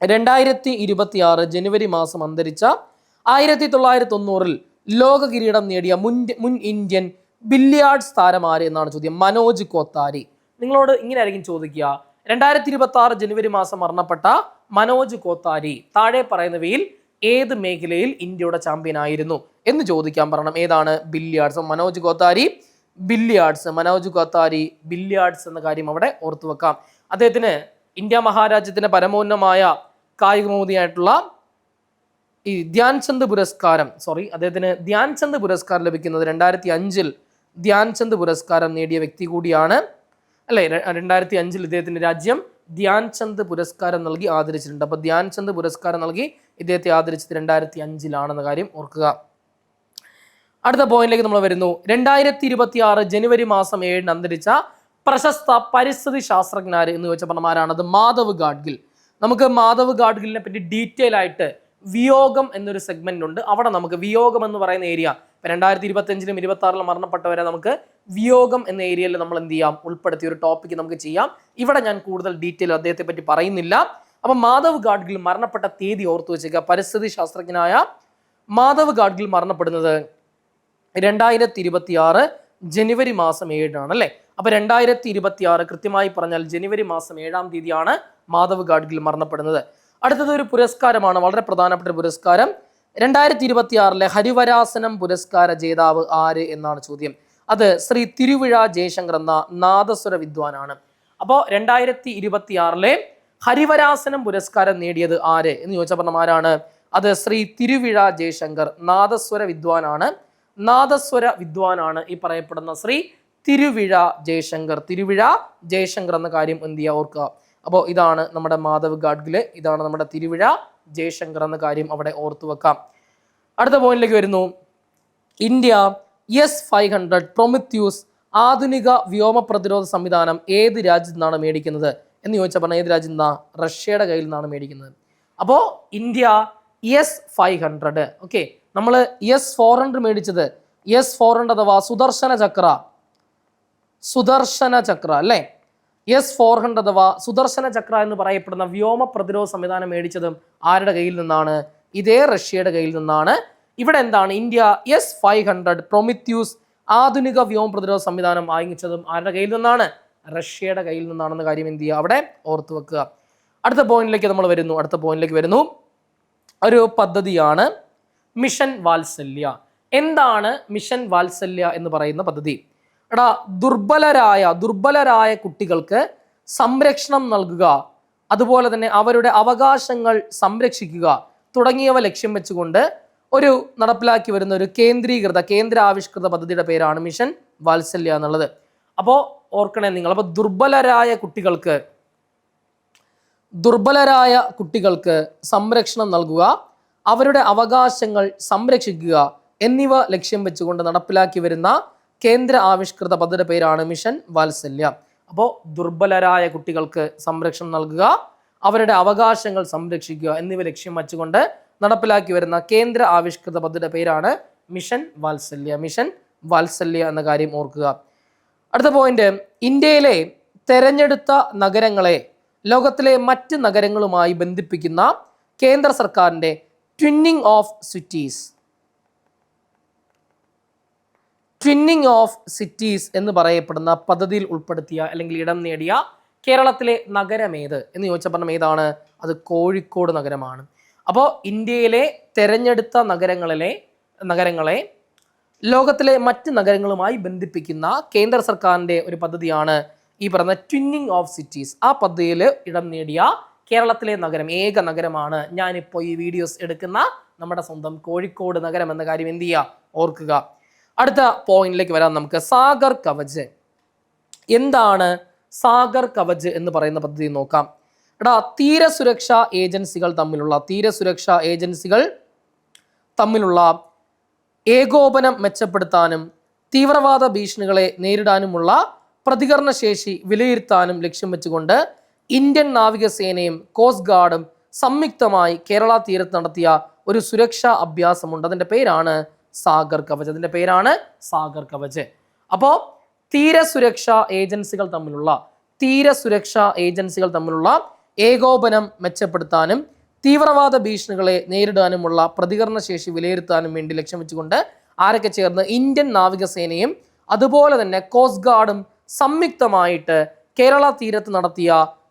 2026 ജനുവരി മാസം അന്തരിച്ച 1990 ലോക കിരീടം നേടിയ മുൻ ഇന്ത്യൻ ബില്ലിയാർഡ്സ് താരം ആര് എന്നാണ് ചോദ്യം. മനോജ് കോത്താരി. നിങ്ങളോട് ഇങ്ങനെ ആയിരിക്കും ചോദിക്കുക, 2026 ജനുവരി മാസം മരണപ്പെട്ട മനോജ് കോത്താരി താഴെ പറയുന്നവയിൽ ഏത് മേഖലയിൽ ഇന്ത്യയുടെ ചാമ്പ്യൻ ആയിരുന്നു എന്ന് ചോദിക്കാൻ പറയണം. ഏതാണ്? ബില്ലിയാർഡ്സ്. മനോജ് കോത്താരി ബില്ലിയാർഡ്സ് എന്ന കാര്യം അവിടെ ഓർത്തു വെക്കാം. അദ്ദേഹത്തിന് ഇന്ത്യ മഹാരാജ്യത്തിന്റെ പരമോന്നതമായ കായിക ബഹുമതിയായിട്ടുള്ള ഈ അദ്ദേഹത്തിന് ധ്യാൻചന്ദ് പുരസ്കാരം ലഭിക്കുന്നത് 2005 ധ്യാൻചന്ദ് പുരസ്കാരം നേടിയ വ്യക്തി കൂടിയാണ് അല്ലെ. 2005 ഇദ്ദേഹത്തിന്റെ രാജ്യം ധ്യാൻചന്ദ് പുരസ്കാരം നൽകി ആദരിച്ചിട്ടുണ്ട്. അപ്പൊ ധ്യാൻചന്ദ് പുരസ്കാരം നൽകി ഇദ്ദേഹത്തെ ആദരിച്ചത് 2005 കാര്യം ഓർക്കുക. അടുത്ത പോയിന്റിലേക്ക് നമ്മൾ വരുന്നു. 2026 ജനുവരി മാസം 7 അന്തരിച്ച പ്രശസ്ത പരിസ്ഥിതി ശാസ്ത്രജ്ഞര് എന്ന് ചോദിച്ചപ്പോൾ ആരാണത്? മാധവ് ഗാഡ്ഗിൽ. നമുക്ക് മാധവ് ഗാഡ്ഗിലിനെ പറ്റി ഡീറ്റെയിൽ ആയിട്ട് വിയോഗം എന്നൊരു സെഗ്മെന്റ് ഉണ്ട്. അവിടെ നമുക്ക് വിയോഗം എന്ന് പറയുന്ന ഏരിയ 2025-ലും 2026-ലും മരണപ്പെട്ടവരെ നമുക്ക് വിയോഗം എന്ന ഏരിയയിൽ നമ്മൾ എന്ത് ചെയ്യാം? ഉൾപ്പെടുത്തിയ ഒരു ടോപ്പിക് നമുക്ക് ചെയ്യാം. ഇവിടെ ഞാൻ കൂടുതൽ ഡീറ്റെയിൽ അദ്ദേഹത്തെ പറ്റി പറയുന്നില്ല. അപ്പൊ മാധവ് ഗാഡ്ഗിൽ മരണപ്പെട്ട തീയതി ഓർത്തു വെച്ചേക്കുക. പരിസ്ഥിതി ശാസ്ത്രജ്ഞനായ മാധവ് ഗാഡ്ഗിൽ മരണപ്പെടുന്നത് 2026 ജനുവരി മാസം 7 അല്ലേ. അപ്പൊ 2026 കൃത്യമായി പറഞ്ഞാൽ ജനുവരി മാസം 7-ാം തീയതിയാണ് മാധവ് ഗാഡ്ഗിൽ മരണപ്പെടുന്നത്. അടുത്തത് ഒരു പുരസ്കാരമാണ്, വളരെ പ്രധാനപ്പെട്ട ഒരു പുരസ്കാരം. 2026 ഹരിവരാസനം പുരസ്കാര ജേതാവ് ആര് എന്നാണ് ചോദ്യം. അത് ശ്രീ തിരുവിഴ ജയശങ്കർ എന്ന നാദസ്വര വിദ്വാനാണ്. അപ്പോൾ 2026 ഹരിവരാസനം പുരസ്കാരം നേടിയത് ആര് എന്ന് ചോദിച്ചപ്പോൾ ആരാണ്? അത് ശ്രീ തിരുവിഴ ജയശങ്കർ, നാദസ്വര വിദ്വാനാണ്. നാദസ്വര വിദ്വാനാണ് ഈ പറയപ്പെടുന്ന ശ്രീ തിരുവിഴ ജയശങ്കർ. തിരുവിഴ ജയശങ്കർ എന്ന കാര്യം എന്ത് ചെയ്യുക, ഓർക്കുക. അപ്പോൾ ഇതാണ് നമ്മുടെ മാധവ് ഗാഡ്ഗില്, ഇതാണ് നമ്മുടെ തിരുവിഴ ജയശങ്കർ എന്ന കാര്യം അവിടെ ഓർത്തു വെക്കാം. അടുത്ത പോയിന്റിലേക്ക് വരുന്നു. ഇന്ത്യ S-500 പ്രൊമിത്യൂസ് ആധുനിക വ്യോമ പ്രതിരോധ സംവിധാനം ഏത് രാജ്യത്തു നിന്നാണ് മേടിക്കുന്നത് എന്ന് ചോദിച്ചാൽ പറഞ്ഞാൽ ഏത് രാജ്യത്ത് നിന്നാണ്? റഷ്യയുടെ കയ്യിൽ നിന്നാണ് മേടിക്കുന്നത്. അപ്പോൾ ഇന്ത്യ S-500, ഓക്കെ, നമ്മൾ S-400 മേടിച്ചത്, S-400 അഥവാ സുദർശന ചക്ര അല്ലേ? S-400 അഥവാ സുദർശന ചക്ര എന്ന് പറയപ്പെടുന്ന വ്യോമ പ്രതിരോധ സംവിധാനം മേടിച്ചതും ആരുടെ കയ്യിൽ നിന്നാണ്? ഇതേ റഷ്യയുടെ കയ്യിൽ നിന്നാണ്. ഇവിടെ എന്താണ്? ഇന്ത്യ S-500 പ്രൊമിത്യൂസ് ആധുനിക വ്യോമ പ്രതിരോധ സംവിധാനം വാങ്ങിച്ചതും ആരുടെ കയ്യിൽ നിന്നാണ്? റഷ്യയുടെ കയ്യിൽ നിന്നാണെന്ന കാര്യം എന്ത് ചെയ്യുക, അവിടെ ഓർത്തു വെക്കുക. അടുത്ത പോയിന്റിലേക്ക് നമ്മൾ വരുന്നു. ഒരു പദ്ധതിയാണ് മിഷൻ വാത്സല്യ. എന്താണ് മിഷൻ വാത്സല്യ എന്ന് പറയുന്ന പദ്ധതി? ദുർബലരായ കുട്ടികൾക്ക് സംരക്ഷണം നൽകുക, അതുപോലെ തന്നെ അവരുടെ അവകാശങ്ങൾ സംരക്ഷിക്കുക തുടങ്ങിയവ ലക്ഷ്യം വെച്ചുകൊണ്ട് ഒരു നടപ്പിലാക്കി വരുന്ന ഒരു കേന്ദ്ര ആവിഷ്കൃത പദ്ധതിയുടെ പേരാണ് മിഷൻ വാത്സല്യ എന്നുള്ളത്. അപ്പോൾ ഓർക്കണേ നിങ്ങൾ, അപ്പോൾ ദുർബലരായ കുട്ടികൾക്ക് സംരക്ഷണം നൽകുക, അവരുടെ അവകാശങ്ങൾ സംരക്ഷിക്കുക എന്നിവ ലക്ഷ്യം വെച്ചുകൊണ്ട് നടപ്പിലാക്കി വരുന്ന കേന്ദ്ര ആവിഷ്കൃത പദ്ധതിയുടെ പേരാണ് മിഷൻ വാത്സല്യ. അപ്പോൾ ദുർബലരായ കുട്ടികൾക്ക് സംരക്ഷണം നൽകുക, അവരുടെ അവകാശങ്ങൾ സംരക്ഷിക്കുക എന്നിവ ലക്ഷ്യം വെച്ചുകൊണ്ട് നടപ്പിലാക്കി വരുന്ന കേന്ദ്ര ആവിഷ്കൃത പദ്ധതിയുടെ പേരാണ് മിഷൻ വാത്സല്യ എന്ന കാര്യം ഓർക്കുക. അടുത്ത പോയിന്റ്, ഇന്ത്യയിലെ തെരഞ്ഞെടുത്ത നഗരങ്ങളെ ലോകത്തിലെ മറ്റ് നഗരങ്ങളുമായി ബന്ധിപ്പിക്കുന്ന കേന്ദ്ര സർക്കാരിന്റെ ട്വിന്നിങ് ഓഫ് സിറ്റീസ് എന്ന് പറയപ്പെടുന്ന പദ്ധതിയിൽ ഉൾപ്പെടുത്തിയ അല്ലെങ്കിൽ ഇടം നേടിയ കേരളത്തിലെ നഗരമേത് എന്ന് ചോദിച്ചാൽ പറഞ്ഞ ഏതാണ്? അത് കോഴിക്കോട് നഗരമാണ്. അപ്പോൾ ഇന്ത്യയിലെ തെരഞ്ഞെടുത്ത നഗരങ്ങളെ ലോകത്തിലെ മറ്റ് നഗരങ്ങളുമായി ബന്ധിപ്പിക്കുന്ന കേന്ദ്ര സർക്കാരിന്റെ ഒരു പദ്ധതിയാണ് ഈ പറഞ്ഞ ട്വിന്നിങ് ഓഫ് സിറ്റീസ്. ആ പദ്ധതിയിൽ ഇടം നേടിയ കേരളത്തിലെ നഗരം, ഏക നഗരമാണ് ഞാനിപ്പോൾ ഈ വീഡിയോസ് എടുക്കുന്ന നമ്മുടെ സ്വന്തം കോഴിക്കോട് നഗരം എന്ന കാര്യം എന്ത് ചെയ്യുക, ഓർക്കുക. അടുത്ത പോയിന്റിലേക്ക് വരാം നമുക്ക്. സാഗർ കവച്. എന്താണ് സാഗർ കവച് എന്ന് പറയുന്ന പദ്ധതി നോക്കാം. തീരസുരക്ഷാ ഏജൻസികൾ തമ്മിലുള്ള ഏകോപനം മെച്ചപ്പെടുത്താനും തീവ്രവാദ ഭീഷണികളെ നേരിടാനുമുള്ള പ്രതികരണ ശേഷി വിലയിരുത്താനും ലക്ഷ്യം വെച്ചുകൊണ്ട് ഇന്ത്യൻ നാവികസേനയും കോസ്റ്റ് ഗാർഡും സംയുക്തമായി കേരള തീരത്ത് നടത്തിയ ഒരു സുരക്ഷാ അഭ്യാസമുണ്ട്. അതിൻ്റെ പേരാണ് സാഗർ കവച്. അപ്പോൾ തീരസുരക്ഷാ ഏജൻസികൾ തമ്മിലുള്ള ഏകോപനം മെച്ചപ്പെടുത്താനും തീവ്രവാദ ഭീഷണികളെ നേരിടാനുമുള്ള പ്രതികരണ ശേഷി വിലയിരുത്താനും വേണ്ടി ലക്ഷ്യം വെച്ചുകൊണ്ട് ആരൊക്കെ ചേർന്ന് ഇന്ത്യൻ നാവികസേനയും അതുപോലെ തന്നെ കോസ്റ്റ് ഗാർഡും സംയുക്തമായിട്ട് കേരള തീരത്ത് നടത്തിയ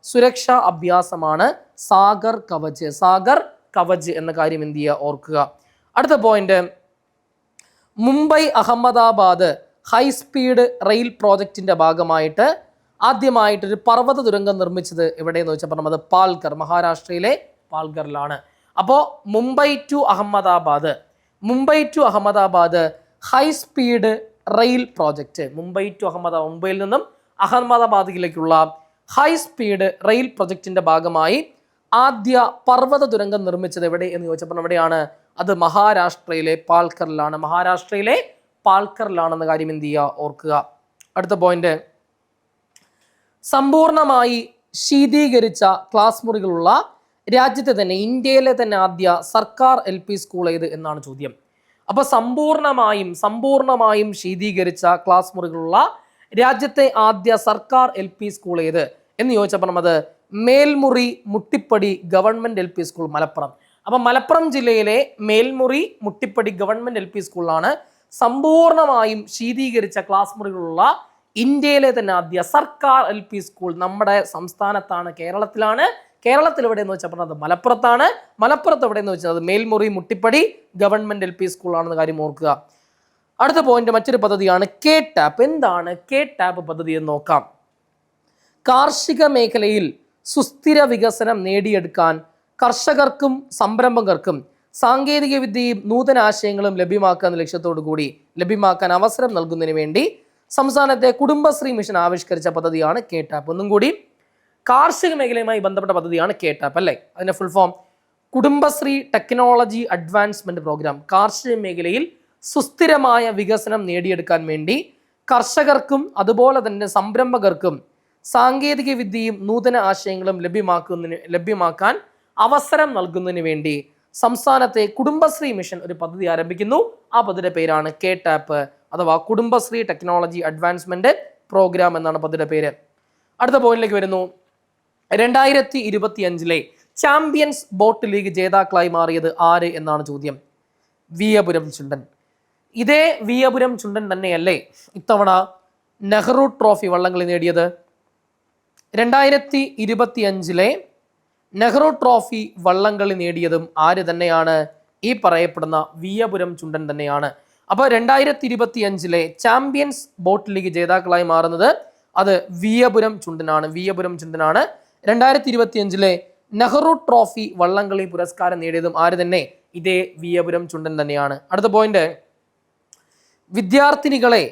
സുരക്ഷാ അഭ്യാസമാണ് സാഗർ കവച് എന്ന കാര്യം എന്ത് ചെയ്യുക, ഓർക്കുക. അടുത്ത point, Mumbai Ahmedabad high speed rail പ്രോജക്റ്റിന്റെ ഭാഗമായിട്ട് ആദ്യമായിട്ടൊരു പർവ്വത തുരങ്കം നിർമ്മിച്ചത് എവിടെയെന്ന് വെച്ചാൽ പറഞ്ഞത് പാൽഘർ, മഹാരാഷ്ട്രയിലെ പാൽഘറിലാണ്. അപ്പോൾ Mumbai to Ahmedabad high speed rail project, മുംബൈയിൽ നിന്നും അഹമ്മദാബാദിലേക്കുള്ള ഹൈസ്പീഡ് റെയിൽ പ്രൊജക്റ്റിന്റെ ഭാഗമായി ആദ്യ പർവ്വത തുരങ്കം നിർമ്മിച്ചത് എവിടെ എന്ന് ചോദിച്ചപ്പോൾ എവിടെയാണ്? അത് മഹാരാഷ്ട്രയിലെ പാൽഘറിലാണെന്ന കാര്യം എന്ത് ചെയ്യുക, ഓർക്കുക. അടുത്ത പോയിന്റ്, സമ്പൂർണമായി ശീതീകരിച്ച ക്ലാസ് മുറികളുള്ള രാജ്യത്തെ തന്നെ ഇന്ത്യയിലെ തന്നെ ആദ്യ സർക്കാർ LP സ്കൂൾ ഏത് എന്നാണ് ചോദ്യം. അപ്പൊ സമ്പൂർണമായും ശീതീകരിച്ച ക്ലാസ് മുറികളുള്ള രാജ്യത്തെ ആദ്യ സർക്കാർ LP സ്കൂൾ ഏത് എന്ന് ചോദിച്ചപ്പോൾ അത് Melmuri Muttippadi government LP school, Malappuram. അപ്പൊ മലപ്പുറം ജില്ലയിലെ മേൽമുറി മുട്ടിപ്പടി ഗവൺമെന്റ് LP സ്കൂളിലാണ് സമ്പൂർണമായും ശീതീകരിച്ച ക്ലാസ് മുറികളുള്ള ഇന്ത്യയിലെ തന്നെ ആദ്യ സർക്കാർ LP സ്കൂൾ നമ്മുടെ സംസ്ഥാനത്താണ്, കേരളത്തിലാണ്. കേരളത്തിൽ എവിടെയെന്ന് വെച്ചാൽ പറഞ്ഞത് മലപ്പുറത്താണ്. മലപ്പുറത്ത് എവിടെയെന്ന് വെച്ചാൽ മേൽമുറി മുട്ടിപ്പടി ഗവൺമെന്റ് LP സ്കൂളാണെന്ന കാര്യം ഓർക്കുക. അടുത്ത പോയിന്റ് മറ്റൊരു പദ്ധതിയാണ് KTAP. എന്താണ് KTAP പദ്ധതി എന്ന് നോക്കാം. കാർഷിക മേഖലയിൽ സുസ്ഥിര വികസനം നേടിയെടുക്കാൻ കർഷകർക്കും സംരംഭകർക്കും സാങ്കേതിക വിദ്യയും നൂതന ആശയങ്ങളും ലഭ്യമാക്കാൻ അവസരം നൽകുന്നതിന് വേണ്ടി സംസ്ഥാനത്തെ കുടുംബശ്രീ മിഷൻ ആവിഷ്കരിച്ച പദ്ധതിയാണ് KTAP. ഒന്നും കൂടി, കാർഷിക മേഖലയുമായി ബന്ധപ്പെട്ട പദ്ധതിയാണ് KTAP അല്ലേ? അതിന്റെ full form Kudumbashree technology advancement programme. കാർഷിക മേഖലയിൽ സുസ്ഥിരമായ വികസനം നേടിയെടുക്കാൻ വേണ്ടി കർഷകർക്കും അതുപോലെ തന്നെ സംരംഭകർക്കും സാങ്കേതിക വിദ്യയും നൂതന ആശയങ്ങളും ലഭ്യമാക്കാൻ അവസരം നൽകുന്നതിന് വേണ്ടി സംസ്ഥാനത്തെ കുടുംബശ്രീ മിഷൻ ഒരു പദ്ധതി ആരംഭിക്കുന്നു. ആ പദ്ധതിയുടെ പേരാണ് KTAP അഥവാ കുടുംബശ്രീ ടെക്നോളജി അഡ്വാൻസ്മെന്റ് പ്രോഗ്രാം എന്നാണ് പദ്ധതിയുടെ പേര്. അടുത്ത പോയിന്റിലേക്ക് വരുന്നു. 2025 ചാമ്പ്യൻസ് ബോട്ട് ലീഗ് ജേതാക്കളായി മാറിയത് ആര് എന്നാണ് ചോദ്യം. വിയപുരം ചുണ്ടൻ. ഇതേ വിയപുരം ചുണ്ടൻ തന്നെയല്ലേ ഇത്തവണ നെഹ്റു ട്രോഫി വള്ളംകളി നേടിയത്? 2025 നെഹ്റു ട്രോഫി വള്ളംകളി നേടിയതും ആര് തന്നെയാണ്? ഈ പറയപ്പെടുന്ന വിയപുരം ചുണ്ടൻ തന്നെയാണ്. അപ്പോൾ 2025 ചാമ്പ്യൻസ് ബോട്ട് ലീഗ് ജേതാക്കളായി മാറുന്നത് അത് വിയപുരം ചുണ്ടനാണ്. 2025 നെഹ്റു ട്രോഫി വള്ളംകളി പുരസ്കാരം നേടിയതും ആര് തന്നെ? ഇതേ വിയപുരം ചുണ്ടൻ തന്നെയാണ്. അടുത്ത പോയിന്റ്, വിദ്യാർത്ഥിനികളെ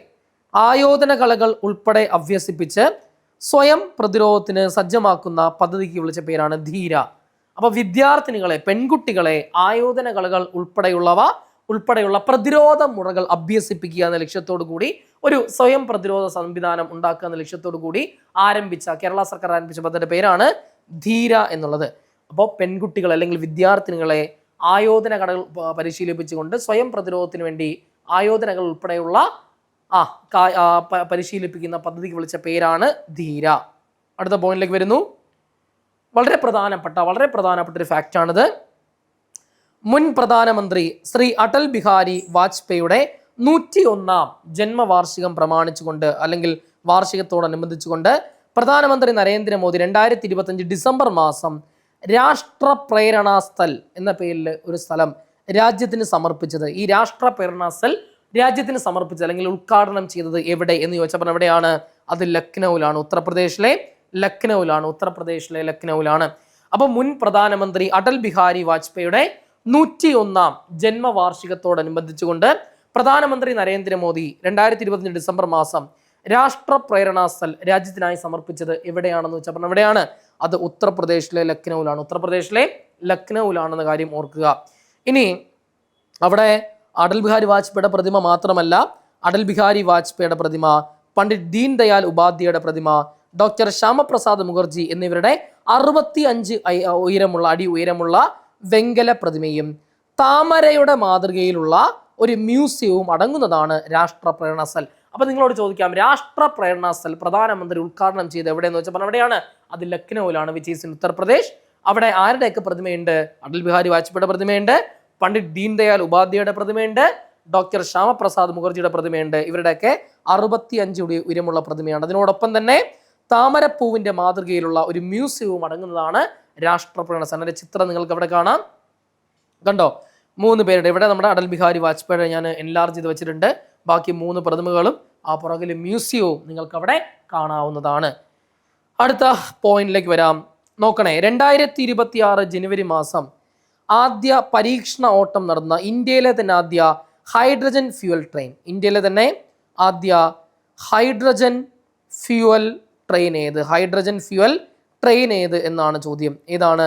ആയോധന കലകൾ ഉൾപ്പെടെ അഭ്യസിപ്പിച്ച് സ്വയം പ്രതിരോധത്തിന് സജ്ജമാക്കുന്ന പദ്ധതിക്ക് വിളിച്ച പേരാണ് ധീര. അപ്പൊ വിദ്യാർത്ഥിനികളെ, പെൺകുട്ടികളെ ആയോധന കലകൾ ഉൾപ്പെടെയുള്ള പ്രതിരോധ മുറകൾ അഭ്യസിപ്പിക്കുക എന്ന ലക്ഷ്യത്തോടു കൂടി ഒരു സ്വയം പ്രതിരോധ സംവിധാനം ഉണ്ടാക്കുക എന്ന ലക്ഷ്യത്തോടു കൂടി കേരള സർക്കാർ ആരംഭിച്ച പദ്ധതിയുടെ പേരാണ് ധീര എന്നുള്ളത്. അപ്പോൾ പെൺകുട്ടികൾ അല്ലെങ്കിൽ വിദ്യാർത്ഥിനികളെ ആയോധന കലകൾ പരിശീലിപ്പിച്ചുകൊണ്ട് സ്വയം പ്രതിരോധത്തിന് വേണ്ടി ആയോധനകൾ ഉൾപ്പെടെയുള്ള പരിശീലിപ്പിക്കുന്ന പദ്ധതിക്ക് വിളിച്ച പേരാണ് ധീര. അടുത്ത പോയിന്റിലേക്ക് വരുന്നു. വളരെ പ്രധാനപ്പെട്ട ഒരു ഫാക്റ്റാണിത്. മുൻ പ്രധാനമന്ത്രി ശ്രീ അടൽ ബിഹാരി വാജ്പേയിയുടെ 101ാം ജന്മവാർഷികം പ്രമാണിച്ചുകൊണ്ട് അല്ലെങ്കിൽ വാർഷികത്തോടനുബന്ധിച്ചുകൊണ്ട് പ്രധാനമന്ത്രി നരേന്ദ്രമോദി 2025 ഡിസംബർ മാസം രാഷ്ട്രപ്രേരണാ സ്ഥൽ എന്ന പേരിൽ ഒരു സ്ഥലം രാജ്യത്തിന് സമർപ്പിച്ചത്. ഈ രാഷ്ട്രപ്രേരണാ സ്ഥൽ രാജ്യത്തിന് സമർപ്പിച്ചത് അല്ലെങ്കിൽ ഉദ്ഘാടനം ചെയ്തത് എവിടെ എന്ന് ചോദിച്ചപ്പോൾ എവിടെയാണ്? അത് ലക്നൌവിലാണ്, ഉത്തർപ്രദേശിലെ ലക്നൌവിലാണ്. അപ്പൊ മുൻ പ്രധാനമന്ത്രി അടൽ ബിഹാരി വാജ്പേയിയുടെ 101ാം ജന്മവാർഷികത്തോടനുബന്ധിച്ചുകൊണ്ട് പ്രധാനമന്ത്രി നരേന്ദ്രമോദി 2025 ഡിസംബർ മാസം രാഷ്ട്രപ്രേരണാ സ്ഥൽ രാജ്യത്തിനായി സമർപ്പിച്ചത് എവിടെയാണെന്ന് വെച്ചാൽ എവിടെയാണ്? അത് ഉത്തർപ്രദേശിലെ ലക്നൌവിലാണെന്ന കാര്യം ഓർക്കുക. ഇനി അവിടെ അടൽ ബിഹാരി വാജ്പേയിയുടെ പ്രതിമ മാത്രമല്ല, അടൽ ബിഹാരി വാജ്പേയിയുടെ പ്രതിമ, പണ്ഡിറ്റ് ദീൻ ദയാൽ ഉപാധ്യായയുടെ പ്രതിമ, ഡോക്ടർ ശ്യാമപ്രസാദ് മുഖർജി എന്നിവരുടെ 65 അടി ഉയരമുള്ള വെങ്കല പ്രതിമയും താമരയുടെ മാതൃകയിലുള്ള ഒരു മ്യൂസിയവും അടങ്ങുന്നതാണ് രാഷ്ട്രപ്രേരണാ സ്ഥൽ. അപ്പൊ നിങ്ങളോട് ചോദിക്കാം, രാഷ്ട്രപ്രേരണാ സ്ഥൽ പ്രധാനമന്ത്രി ഉദ്ഘാടനം ചെയ്ത് എവിടെയെന്ന് വെച്ചാൽ എവിടെയാണ്? അത് ലക്നൌവിലാണ്, വിച്ച് ഈസ് ഇൻ ഉത്തർപ്രദേശ്. അവിടെ ആരുടെയൊക്കെ പ്രതിമയുണ്ട്? അടൽ ബിഹാരി വാജ്പേയിയുടെ പ്രതിമയുണ്ട്, പണ്ഡിറ്റ് ദീൻ ദയാൽ ഉപാധ്യായയുടെ പ്രതിമയുണ്ട്, ഡോക്ടർ ശ്യാമപ്രസാദ് മുഖർജിയുടെ പ്രതിമയുണ്ട്. ഇവരുടെയൊക്കെ 65 ഉയരമുള്ള പ്രതിമയാണ്. അതിനോടൊപ്പം തന്നെ താമരപ്പൂവിന്റെ മാതൃകയിലുള്ള ഒരു മ്യൂസിയവും അടങ്ങുന്നതാണ് രാഷ്ട്രപ്രേരണാ സ്ഥൽ. അതിന്റെ ചിത്രം നിങ്ങൾക്ക് അവിടെ കാണാം, കണ്ടോ? 3 പേരുടെ. ഇവിടെ നമ്മുടെ അടൽ ബിഹാരി വാജ്പേയിയുടെ ഞാൻ എൻലാർജ് ചെയ്ത് വെച്ചിട്ടുണ്ട്. ബാക്കി 3 പ്രതിമകളും ആ പുറകിൽ മ്യൂസിയവും നിങ്ങൾക്ക് അവിടെ കാണാവുന്നതാണ്. അടുത്ത പോയിന്റിലേക്ക് വരാം. നോക്കണേ, 2026 ജനുവരി മാസം ആദ്യ പരീക്ഷണ ഓട്ടം നടന്ന ഇന്ത്യയിലെ തന്നെ ആദ്യ ഹൈഡ്രജൻ ഫ്യൂവൽ ട്രെയിൻ ഏത് എന്നാണ് ചോദ്യം. ഏതാണ്?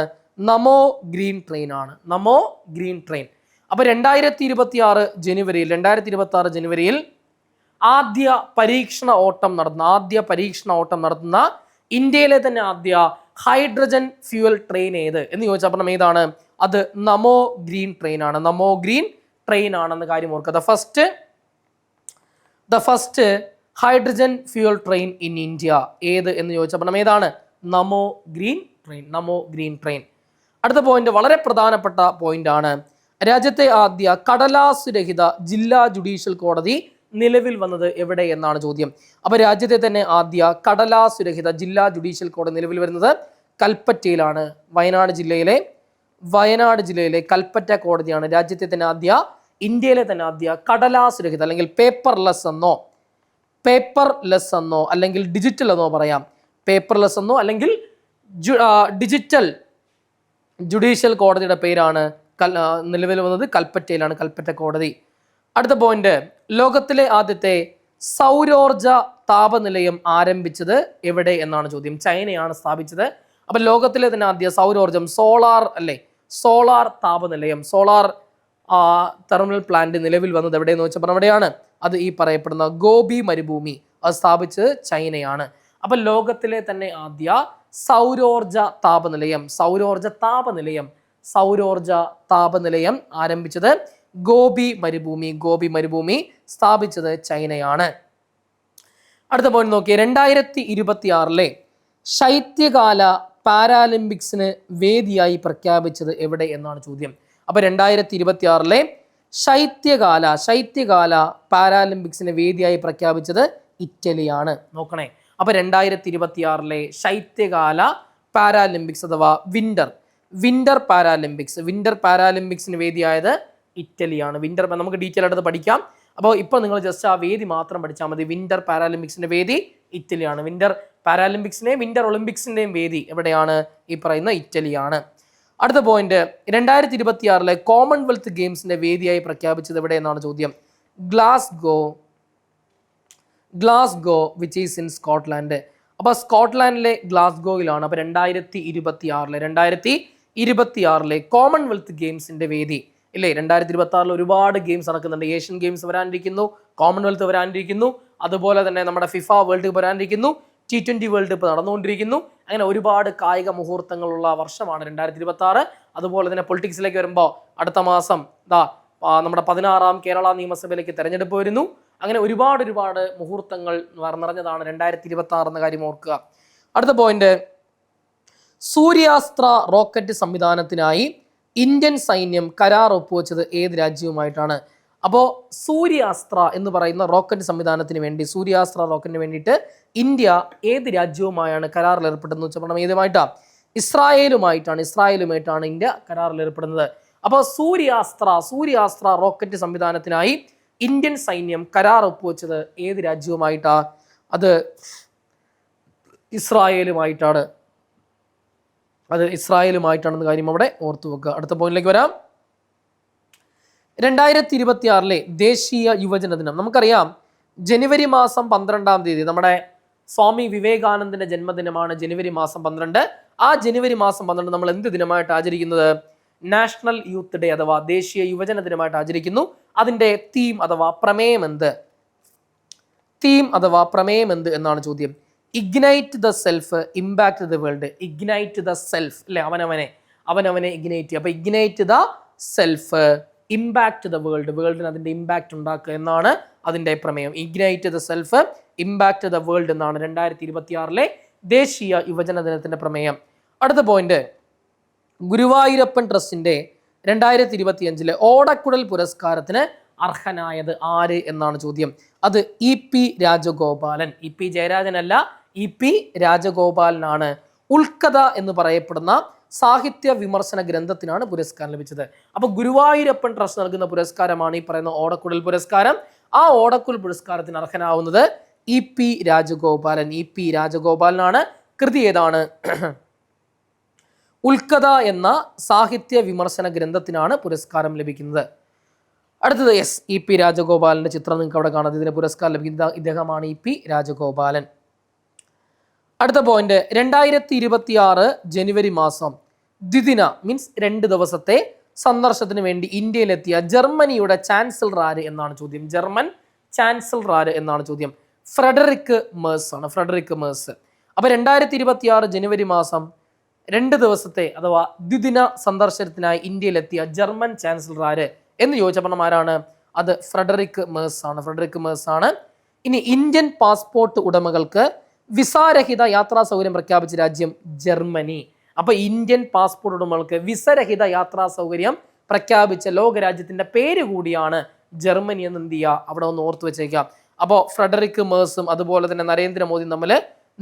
നമോ ഗ്രീൻ ട്രെയിൻ ആണ്. അപ്പൊ 2026 ജനുവരിയിൽ ആദ്യ പരീക്ഷണ ഓട്ടം നടത്തുന്ന ഇന്ത്യയിലെ തന്നെ ആദ്യ ഹൈഡ്രജൻ ഫ്യൂവൽ ട്രെയിൻ ഏത് എന്ന് ചോദിച്ചാൽ പറഞ്ഞ ഏതാണ്? അത് നമോ ഗ്രീൻ ട്രെയിൻ ആണെന്ന കാര്യം ഓർക്കുക. The first hydrogen fuel train in India ഏത് എന്ന് ചോദിച്ചാൽ പറഞ്ഞ ഏതാണ്? നമോ ഗ്രീൻ ട്രെയിൻ. അടുത്ത പോയിന്റ് വളരെ പ്രധാനപ്പെട്ട പോയിന്റ് ആണ്. രാജ്യത്തെ ആദ്യ കടലാസ് രഹിത ജില്ലാ ജുഡീഷ്യൽ കോടതി നിലവിൽ വന്നത് എവിടെ എന്നാണ് ചോദ്യം. അപ്പൊ രാജ്യത്തെ തന്നെ ആദ്യ കടലാസുരഹിത ജില്ലാ ജുഡീഷ്യൽ കോടതി നിലവിൽ വരുന്നത് കൽപ്പറ്റയിലാണ്. വയനാട് ജില്ലയിലെ കൽപ്പറ്റ കോടതിയാണ് രാജ്യത്തെ തന്നെ ആദ്യ, ഇന്ത്യയിലെ തന്നെ ആദ്യ കടലാസുരഹിത അല്ലെങ്കിൽ പേപ്പർലെസ് എന്നോ അല്ലെങ്കിൽ ഡിജിറ്റൽ എന്നോ പറയാം. പേപ്പർലെസ് എന്നോ അല്ലെങ്കിൽ ഡിജിറ്റൽ ജുഡീഷ്യൽ കോടതിയുടെ പേരാണ് നിലവിൽ വന്നത് കൽപ്പറ്റയിലാണ്, കൽപ്പറ്റ കോടതി. അടുത്ത പോയിന്റ്, ലോകത്തിലെ ആദ്യത്തെ സൗരോർജ താപനിലയം ആരംഭിച്ചത് എവിടെ എന്നാണ് ചോദ്യം. ചൈനയാണ് സ്ഥാപിച്ചത്. അപ്പൊ ലോകത്തിലെ തന്നെ ആദ്യ സൗരോർജം സോളാർ താപനിലയം, സോളാർ തെർമൽ പ്ലാന്റ് നിലവിൽ വന്നത് എവിടെയെന്ന് വെച്ചപ്പോൾ എവിടെയാണ്? അത് ഈ പറയപ്പെടുന്ന ഗോബി മരുഭൂമി, അത് സ്ഥാപിച്ചത് ചൈനയാണ്. അപ്പൊ ലോകത്തിലെ തന്നെ ആദ്യ സൗരോർജ താപനിലയം ആരംഭിച്ചത് ഗോബി മരുഭൂമി സ്ഥാപിച്ചത് ചൈനയാണ്. അടുത്ത പോയിന്റ് നോക്കിയേ, 2026 ശൈത്യകാല പാരാലിമ്പിക്സിന് വേദിയായി പ്രഖ്യാപിച്ചത് എവിടെ എന്നാണ് ചോദ്യം. അപ്പൊ 2026 ശൈത്യകാല പാരാലിമ്പിക്സിന് വേദിയായി പ്രഖ്യാപിച്ചത് ഇറ്റലിയാണ്. നോക്കണേ, അപ്പൊ 2026 ശൈത്യകാല പാരാലിമ്പിക്സ് അഥവാ വിന്റർ പാരാലിമ്പിക്സിന് വേദിയായത് ഇറ്റലിയാണ്. നമുക്ക് ഡീറ്റെയിൽ ആയിട്ട് പഠിക്കാം. അപ്പോൾ ഇപ്പോൾ നിങ്ങൾ ജസ്റ്റ് ആ വേദി മാത്രം പഠിച്ചാൽ മതി. വിന്റർ പാരാലിമ്പിക്സിന്റെ വേദി ഇറ്റലിയാണ്. വിന്റർ പാരാലിമ്പിക്സിന്റെയും വിന്റർ ഒളിമ്പിക്സിന്റെയും വേദി എവിടെയാണ്? ഈ പറയുന്ന ഇറ്റലിയാണ്. അടുത്ത പോയിന്റ്, 2026 കോമൺവെൽത്ത് ഗെയിംസിന്റെ വേദിയായി പ്രഖ്യാപിച്ചത് എവിടെ എന്നാണ് ചോദ്യം. Glasgow which is in Scotland. അപ്പൊ സ്കോട്ട്ലാൻഡിലെ ഗ്ലാസ്ഗോയിലാണ്. അപ്പൊ 2026 കോമൺവെൽത്ത് ഗെയിംസിന്റെ വേദി ഇല്ലേ. 2026 ഒരുപാട് ഗെയിംസ് നടക്കുന്നുണ്ട്. ഏഷ്യൻ ഗെയിംസ് വരാനിരിക്കുന്നു, കോമൺവെൽത്ത് വരാനിരിക്കുന്നു, അതുപോലെ തന്നെ നമ്മുടെ ഫിഫ വേൾഡ് കപ്പ് വരാനിരിക്കുന്നു, T20 വേൾഡ് കപ്പ് നടന്നുകൊണ്ടിരിക്കുന്നു. അങ്ങനെ ഒരുപാട് കായിക മുഹൂർത്തങ്ങളുള്ള വർഷമാണ് 2026. അതുപോലെ തന്നെ പൊളിറ്റിക്സിലേക്ക് വരുമ്പോൾ അടുത്ത മാസം നമ്മുടെ 16ാം കേരള നിയമസഭയിലേക്ക് തെരഞ്ഞെടുപ്പ് വരുന്നു. അങ്ങനെ ഒരുപാട് മുഹൂർത്തങ്ങൾ നിറഞ്ഞതാണ് 2026 എന്ന കാര്യം ഓർക്കുക. അടുത്ത പോയിന്റ്, സൂര്യാസ്ത്ര റോക്കറ്റ് സംവിധാനത്തിനായി ഇന്ത്യൻ സൈന്യം കരാർ ഒപ്പുവെച്ചത് ഏത് രാജ്യവുമായിട്ടാണ്? അപ്പോൾ സൂര്യാസ്ത്ര എന്ന് പറയുന്ന റോക്കറ്റ് സംവിധാനത്തിന് വേണ്ടി, സൂര്യാസ്ത്ര റോക്കറ്റിന് വേണ്ടിയിട്ട് ഇന്ത്യ ഏത് രാജ്യവുമായാണ് കരാറിൽ ഏർപ്പെടുന്നത് വെച്ചാൽ ഏതുമായിട്ടാണ്? ഇസ്രായേലുമായിട്ടാണ് ഇന്ത്യ കരാറിൽ ഏർപ്പെടുന്നത്. അപ്പോൾ സൂര്യാസ്ത്ര റോക്കറ്റ് സംവിധാനത്തിനായി ഇന്ത്യൻ സൈന്യം കരാർ ഒപ്പുവെച്ചത് ഏത് രാജ്യവുമായിട്ടാണ്? അത് ഇസ്രായേലുമായിട്ടാണെന്ന കാര്യം അവിടെ ഓർത്തു വെക്കുക. അടുത്ത പോയിന്റിലേക്ക് വരാം. 2026 ദേശീയ യുവജന ദിനം. നമുക്കറിയാം ജനുവരി മാസം 12 നമ്മുടെ സ്വാമി വിവേകാനന്ദന്റെ ജന്മദിനമാണ് ജനുവരി മാസം 12. ആ ജനുവരി മാസം 12 നമ്മൾ എന്ത് ദിനമായിട്ട് ആചരിക്കുന്നത്? നാഷണൽ യൂത്ത് ഡേ അഥവാ ദേശീയ യുവജന ദിനമായിട്ട് ആചരിക്കുന്നു. അതിന്റെ തീം അഥവാ പ്രമേയം എന്ത് എന്നാണ് ചോദ്യം. Ignite the self, impact the world. Ignite the self അല്ലെ, അവനവനെ ഇഗ്നൈറ്റ്. അപ്പൊ ignite the self, impact the world, വേൾഡിന് അതിന്റെ ഇമ്പാക്ട് ഉണ്ടാക്കുക എന്നാണ് അതിന്റെ പ്രമേയം. Ignite the self, impact the world എന്നാണ് 2026 ദേശീയ യുവജന ദിനത്തിന്റെ പ്രമേയം. അടുത്ത പോയിന്റ്, ഗുരുവായൂരപ്പൻ ട്രസ്റ്റിന്റെ 2025 ഓടക്കുഴൽ പുരസ്കാരത്തിന് അർഹനായത് ആര് എന്നാണ് ചോദ്യം. അത് EP രാജഗോപാലൻ. EP ജയരാജനല്ല, EP രാജഗോപാലനാണ്. ഉൾക്കഥ എന്ന് പറയപ്പെടുന്ന സാഹിത്യ വിമർശന ഗ്രന്ഥത്തിനാണ് പുരസ്കാരം ലഭിച്ചത്. അപ്പൊ ഗുരുവായൂരപ്പൻ ട്രസ്റ്റ് നൽകുന്ന പുരസ്കാരമാണ് ഈ പറയുന്ന ഓടക്കുഴൽ പുരസ്കാരം. ആ ഓടക്കുഴൽ പുരസ്കാരത്തിന് അർഹനാവുന്നത് EP രാജഗോപാലനാണ്. കൃതി ഏതാണ്? ഉൾക്കഥ എന്ന സാഹിത്യ വിമർശന ഗ്രന്ഥത്തിനാണ് പുരസ്കാരം ലഭിക്കുന്നത്. അടുത്തത് EP രാജഗോപാലന്റെ ചിത്രം നിങ്ങൾക്ക് അവിടെ കാണാം. ഇതിന് പുരസ്കാരം ലഭിക്കുന്നത് ഇദ്ദേഹമാണ്, EP രാജഗോപാലൻ. അടുത്ത പോയിന്റ്, 2026 ജനുവരി മാസം ദ്വിദിന മീൻസ് 2 ദിവസത്തെ സന്ദർശനത്തിന് വേണ്ടി ഇന്ത്യയിലെത്തിയ ജർമ്മനിയുടെ ചാൻസലർ ആര് എന്നാണ് ചോദ്യം. ജർമ്മൻ ചാൻസലർ ആര് എന്നാണ് ചോദ്യം. ഫ്രെഡറിക് മേഴ്സ് ആണ്. അപ്പൊ 2026 ജനുവരി മാസം 2 ദിവസത്തെ അഥവാ ദ്വിദിന സന്ദർശനത്തിനായി ഇന്ത്യയിലെത്തിയ ജർമ്മൻ ചാൻസലർ ആര് എന്ന് ചോദിച്ചപ്പോൾ ആരാണ്? അത് ഫ്രെഡറിക് മേഴ്സ് ആണ്. ഇനി ഇന്ത്യൻ പാസ്പോർട്ട് ഉടമകൾക്ക് വിസാരഹിത യാത്രാ സൗകര്യം പ്രഖ്യാപിച്ച രാജ്യം ജർമ്മനി. അപ്പൊ ഇന്ത്യൻ പാസ്പോർട്ട് ഉടമകൾക്ക് വിസരഹിത യാത്രാ സൗകര്യം പ്രഖ്യാപിച്ച ലോകരാജ്യത്തിന്റെ പേര് കൂടിയാണ് ജർമ്മനി എന്ന് എന്ത് ചെയ്യുക, അവിടെ ഒന്ന് ഓർത്ത് വെച്ചേക്കാം. അപ്പോൾ ഫ്രെഡറിക് മേഴ്സും അതുപോലെ തന്നെ നരേന്ദ്രമോദിയും തമ്മിൽ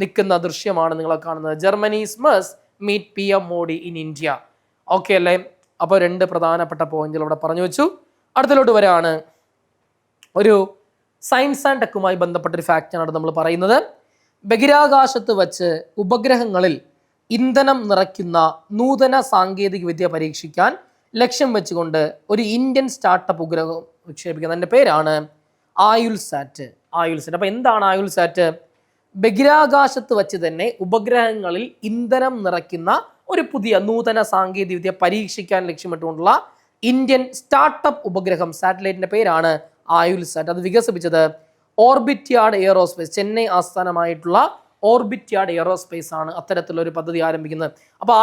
നിൽക്കുന്ന ദൃശ്യമാണ് നിങ്ങൾ കാണുന്നത്. Germany's Merz meet PM Modi in India. Okay അല്ലേ? അപ്പോൾ 2 പ്രധാനപ്പെട്ട പോയിന്റുകൾ ഇവിടെ പറഞ്ഞു വെച്ചു. അടുത്തിലോട്ട് വരാണ് ഒരു സയൻസ് ആൻഡ് ടെക്കുമായി ബന്ധപ്പെട്ടൊരു ഫാക്റ്റാണ് നമ്മൾ പറയുന്നത്. ബഹിരാകാശത്ത് വച്ച് ഉപഗ്രഹങ്ങളിൽ ഇന്ധനം നിറയ്ക്കുന്ന നൂതന സാങ്കേതിക വിദ്യ പരീക്ഷിക്കാൻ ലക്ഷ്യം വെച്ചുകൊണ്ട് ഒരു ഇന്ത്യൻ സ്റ്റാർട്ടപ്പ് ഉപഗ്രഹം വിക്ഷേപിക്കുന്നതിൻ്റെ പേരാണ് ആയുൽസാറ്റ്. ആയുൽസാറ്റ്. അപ്പോൾ എന്താണ് ആയുൽസാറ്റ്? ബഹിരാകാശത്ത് വച്ച് തന്നെ ഉപഗ്രഹങ്ങളിൽ ഇന്ധനം നിറയ്ക്കുന്ന ഒരു പുതിയ നൂതന സാങ്കേതിക വിദ്യ പരീക്ഷിക്കാൻ ലക്ഷ്യമിട്ടുകൊണ്ടുള്ള ഇന്ത്യൻ സ്റ്റാർട്ടപ്പ് ഉപഗ്രഹം സാറ്റലൈറ്റിന്റെ പേരാണ് ആയുൽസാറ്റ്. അത് വികസിപ്പിച്ചത് ഓർബിറ്റ്യാർഡ് എയറോസ്പേസ്, ചെന്നൈ ആസ്ഥാനമായിട്ടുള്ള ഓർബിറ്റ്യാർഡ് എയറോസ്പേസ് ആണ് അത്തരത്തിലുള്ള ഒരു പദ്ധതി ആരംഭിക്കുന്നത്. അപ്പോൾ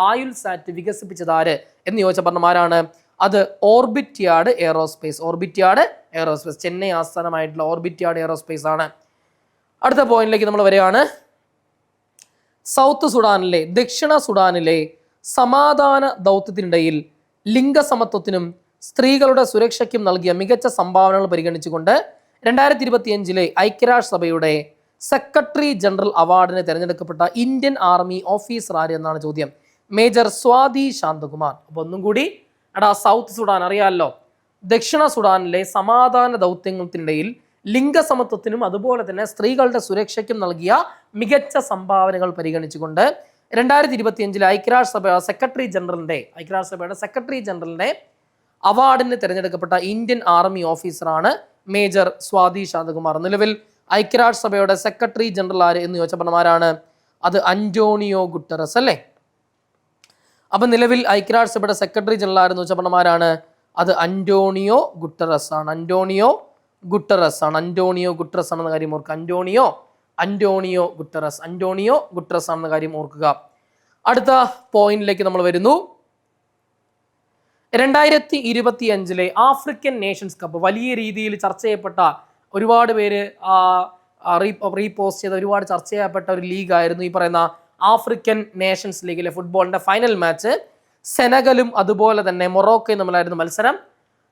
ആയുൽസാറ്റ് വികസിപ്പിച്ചത് ആര് എന്ന് ചോദിച്ച പറഞ്ഞമാരാണ്? അത് ഓർബിറ്റ്യാർഡ് എയറോസ്പേസ്. ഓർബിറ്റ്യാർഡ് എയറോസ്പേസ്, ചെന്നൈ ആസ്ഥാനമായിട്ടുള്ള ഓർബിറ്റ്യാർഡ് എയറോസ്പേസ് ആണ്. അടുത്ത പോയിന്റിലേക്ക് നമ്മൾ വരികയാണ്. സൗത്ത് സുഡാനിലെ, ദക്ഷിണ സുഡാനിലെ സമാധാന ദൗത്യത്തിനിടയിൽ ലിംഗസമത്വത്തിനും സ്ത്രീകളുടെ സുരക്ഷയ്ക്കും നൽകിയ മികച്ച സംഭാവനകൾ പരിഗണിച്ചുകൊണ്ട് 2025 ഐക്യരാഷ്ട്രസഭയുടെ സെക്രട്ടറി ജനറൽ അവാർഡിന് തിരഞ്ഞെടുക്കപ്പെട്ട ഇന്ത്യൻ ആർമി ഓഫീസർ ആര് എന്നാണ് ചോദ്യം. മേജർ സ്വാതി ശാന്തകുമാർ. അപ്പോൾ ഒന്നും കൂടി, സൗത്ത് സുഡാൻ അറിയാമല്ലോ, ദക്ഷിണ സുഡാനിലെ സമാധാന ദൗത്യത്തിനിടയിൽ ലിംഗസമത്വത്തിനും അതുപോലെ തന്നെ സ്ത്രീകളുടെ സുരക്ഷയ്ക്കും നൽകിയ മികച്ച സംഭാവനകൾ പരിഗണിച്ചുകൊണ്ട് 2025 ഐക്യരാഷ്ട്രസഭയുടെ സെക്രട്ടറി ജനറലിന്റെ അവാർഡിന് തിരഞ്ഞെടുക്കപ്പെട്ട ഇന്ത്യൻ ആർമി ഓഫീസറാണ് മേജർ സ്വാതി ശാന്തകുമാർ. നിലവിൽ ഐക്യരാഷ്ട്രസഭയുടെ സെക്രട്ടറി ജനറൽ ആര് എന്ന് ചോദിച്ച പറഞ്ഞമാരാണ്? അത് അന്റോണിയോ ഗുട്ടറസ് അല്ലേ? അപ്പൊ നിലവിൽ ഐക്യരാഷ്ട്രസഭയുടെ സെക്രട്ടറി ജനറൽ ആരെന്ന് വെച്ച പറഞ്ഞമാരാണ്? അത് അന്റോണിയോ ഗുട്ടറസ് ആണ്. അന്റോണിയോ ഗുട്ടറസ് ആണെന്ന കാര്യം ഓർക്കുക. അന്റോണിയോ ഗുട്ടറസ് ആണെന്ന കാര്യം ഓർക്കുക. അടുത്ത പോയിന്റിലേക്ക് നമ്മൾ വരുന്നു. 2025 ആഫ്രിക്കൻ നേഷൻസ് കപ്പ് വലിയ രീതിയിൽ ചർച്ച ചെയ്യപ്പെട്ട, ഒരുപാട് പേര് റീപോസ്റ്റ് ചെയ്ത, ഒരുപാട് ചർച്ച ചെയ്യപ്പെട്ട ഒരു ലീഗായിരുന്നു ഈ പറയുന്ന ആഫ്രിക്കൻ നേഷൻസ് ലീഗിലെ ഫുട്ബോളിന്റെ ഫൈനൽ മാച്ച് സെനഗലും അതുപോലെ തന്നെ മൊറോക്കോയും തമ്മിലായിരുന്നു മത്സരം.